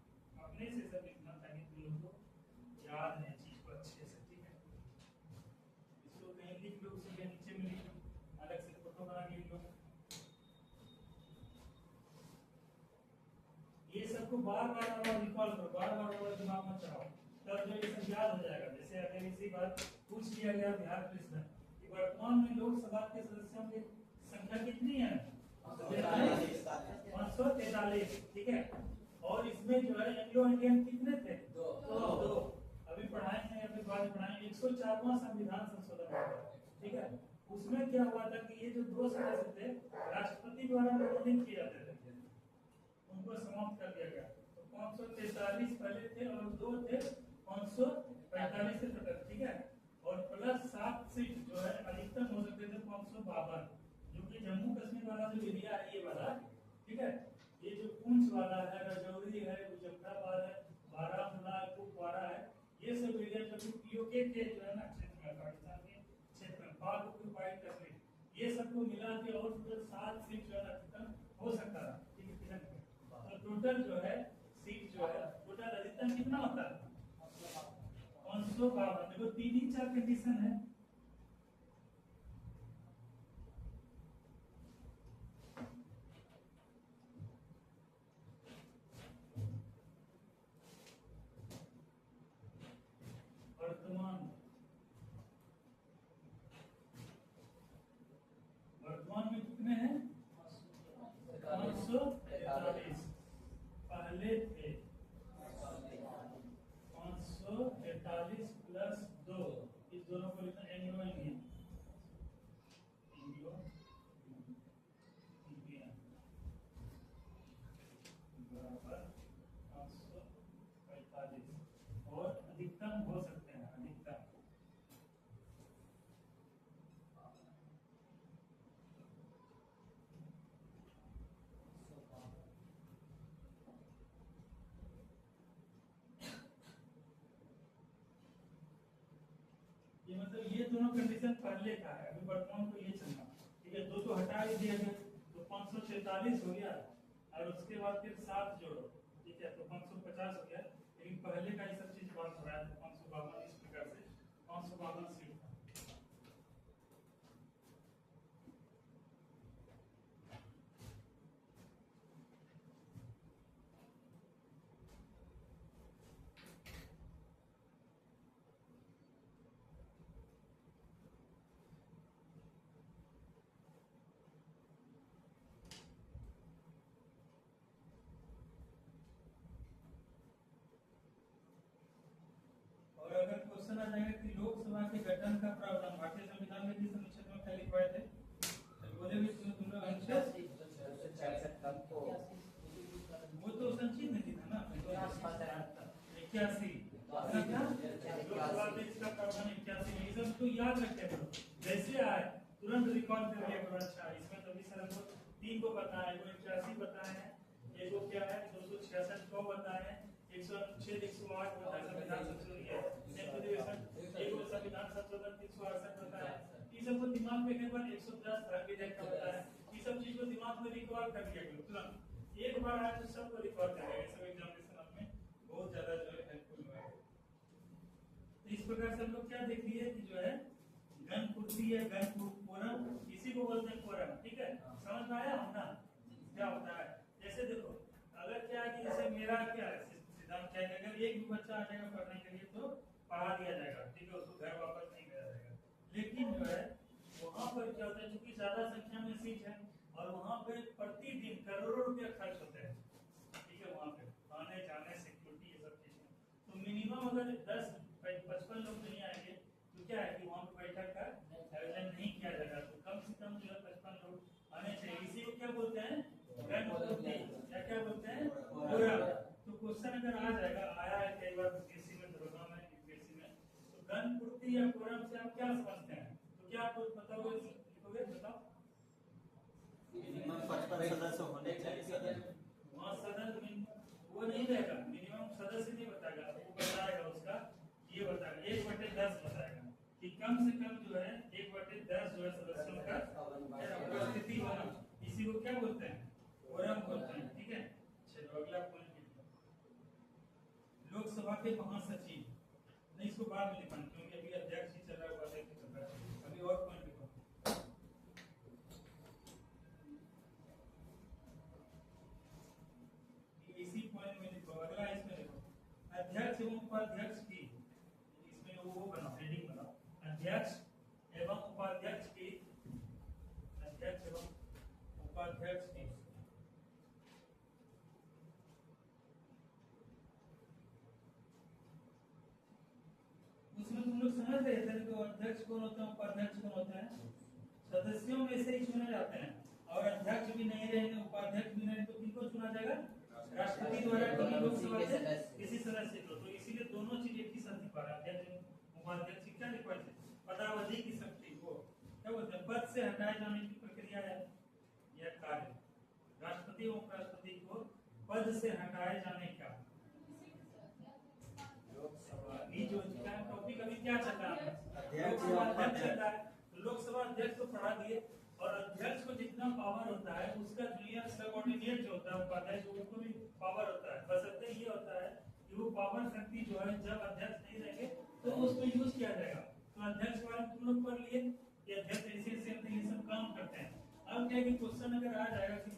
अपने से सब लिखना ताकि तुम लोग को याद है चीज को अच्छे से, ठीक है। इसको कहीं लिख लो, उसी के नीचे में लिख लो, अलग से फोटो बना के लिख लो। ये सबको बार बार रिकॉल करो, बार बार दिमाग में चढ़ाओ, तब जो ये सब याद हो जाएगा। जैसे अगर इसी बात पूछ लिया गया बिहार पुलिस में कि वर्तमान में लोकसभा के सदस्यों की संख्या कितनी है, 543, ठीक है। और इसमें जो है एंग्लो इंडियन कितने थे, 2। अभी पढ़ाएंगे या फिर बाद में पढ़ाएंगे। 104वां संविधान संशोधन हुआ, ठीक है। उसमें क्या हुआ था कि ये जो 2 सदस्य थे राष्ट्रपति द्वारा मनोनीत किए जाते थे, उनको समाप्त कर दिया गया। तो 543 पहले थे और 2 थे 545 से तक, ठीक है। और प्लस 7 सीट जो है अधिकतम हो सकते थे 552, जो कि जम्मू कश्मीर वाला जो एरिया है ये वाला, ठीक है। ये जो पुंछ वाला है, राजौरी है, मुजफ्फराबाद है, बारामूला, कुपवाड़ा है, ये सब एरिया जो पीओके के जो है ना क्षेत्र में, पाकिस्तान के क्षेत्र में, पाक ऑक्युपाइड कश्मीर, ये सबको मिला के और टोटल 7 सीट जो है अधिकतम हो सकता था, ठीक है। तो टोटल जो है सीट जो है टोटल अधिकतम कितना होता है, 552। देखो 3 ही 4 कंडीशन है। वर्तमान में कितने हैं, 543। पहले थे 543 प्लस 2, इस दोनों को लिखना एंग्लो इंडियन बराबर 545 और अधिकतम हो सकते हैं, अधिकतम। ये मतलब ये दोनों कंडीशन पहले का है, अभी वर्तमान को ये चलना, ठीक है। 2 तो हटा ही दिया गया, तो 546 हो गया और उसके बाद फिर 7 जोड़ो, ठीक है, तो 550 हो गया। लेकिन पहले का ये सब चीज बात हो रहा है, 552 इस प्रकार से 552 सीट था। और अगर क्वेश्चन आ जाएगा कि लोकसभा के गठन का प्रावधान भारतीय संविधान में किस अनुच्छेद में क्या लिखवाए थे, तो बोले भी तुम लोग अनुच्छेद 266 को वो तो संचित नहीं था ना, 81 लोकसभा में इसका प्रावधान 81 में। ये सब तो याद रखे करो, जैसे आए तुरंत रिकॉल कर लिया करो। अच्छा इसमें तो भी सर हमको 3 को पता है, 81 बताए हैं, एक को क्या है 266 को बताए हैं, 106 108 बताया संविधान संशोधन है, एक संविधान संशोधन 368 बताया। ये सब को दिमाग में रखने पर 110 भाग विधेयक का बताया। ये सब चीज को दिमाग में रिकॉल कर लिया करो तुरंत, एक बार आए तो सबको रिकॉल कर लिया। सब एग्जामिनेशन में बहुत ज्यादा जो है हेल्पफुल हुआ है। तो इस प्रकार से हम लोग क्या देख लिए कि जो है गणपूर्ति या गणपुरम, इसी को बोलते हैं कोरम, ठीक है। समझ में आया होगा क्या होता है। अगर 10-55 लोग नहीं आएंगे तो क्या है कि वहाँ पे बैठक का आयोजन नहीं किया जाएगा। तो कम से कम जो है 55 लोग आने चाहिए। इसी को क्या बोलते हैं? गणपूर्ति। क्या बोलते हैं? कोरम। तो क्वेश्चन अगर आ जाएगा, आया है कई बार यूपीएससी में, दरोगा में, यूपीएससी में, तो गणपूर्ति या कोरम से आप क्या समझते हैं? तो क्या आपको पता होगा, लिखोगे? बताओ। मिनिमम 55 सदस्य होने चाहिए। वहाँ सदस्य वो नहीं रहेगा, मिनिमम सदस्य नहीं बताएगा, वो बताएगा उसका ये बताएगा 1/10 बताएगा कि कम से कम जो है 1/10 जो है सदस्यों का उपस्थिति होना। इसी को क्या बोलते हैं? कोरम बोलते हैं। ठीक है, चलो अगला पॉइंट। लोकसभा के महासचिव, नहीं इसको बाद में लिखना क्योंकि अभी अध्यक्ष ही चल रहा है, उपाध्यक्ष चल रहा है। अभी और पॉइंट लिखो। इसी पॉइंट में लिखो, अगला इसमें लिखो, अध्यक्ष एवं उपाध्यक्ष की, इसमें वो बनाओ, हेडिंग बनाओ, अध्यक्ष एवं उपाध्यक्ष की, अध्यक्ष एवं उपाध्यक्ष की उसमें तुम लोग समझ रहे थे कि अध्यक्ष कौन होते हैं, उपाध्यक्ष कौन होते हैं? सदस्यों में से ही चुने जाते हैं, और अध्यक्ष भी नहीं रहेंगे, उपाध्यक्ष भी नहीं, तो किनको चुना जाएगा? राष्ट्रपति द्वारा किसी लोकसभा से किसी सदस्य को। तो इसीलिए दोनों चीज एक ही साथ लिखा है, अध्यक्ष उपाध्यक्ष की क्या लिखा है? पदावधि की शक्ति, वो क्या बोलते हैं? पद से हटाए जाने की प्रक्रिया है यह कार्य। राष्ट्रपति एवं उपराष्ट्रपति को पद से हटाए जाने का जो टॉपिक अभी क्या चल रहा है? लोकसभा अध्यक्ष चल रहा है। लोकसभा अध्यक्ष को पढ़ा दिए, और अध्यक्ष को जितना पावर होता है उसका जूनियर सबऑर्डिनेट जो होता है उपाध्यक्ष, उसको भी पावर होता है। बशर्ते ये होता है कि वो पावर शक्ति जो है जब अध्यक्ष नहीं रहेंगे तो उसको यूज किया जाएगा। तो अध्यक्ष वाले तुम लोग पढ़ लिए, ये अध्यक्ष ऐसे ऐसे ये सब काम करते हैं। अब क्या कि क्वेश्चन अगर आ जाएगा कि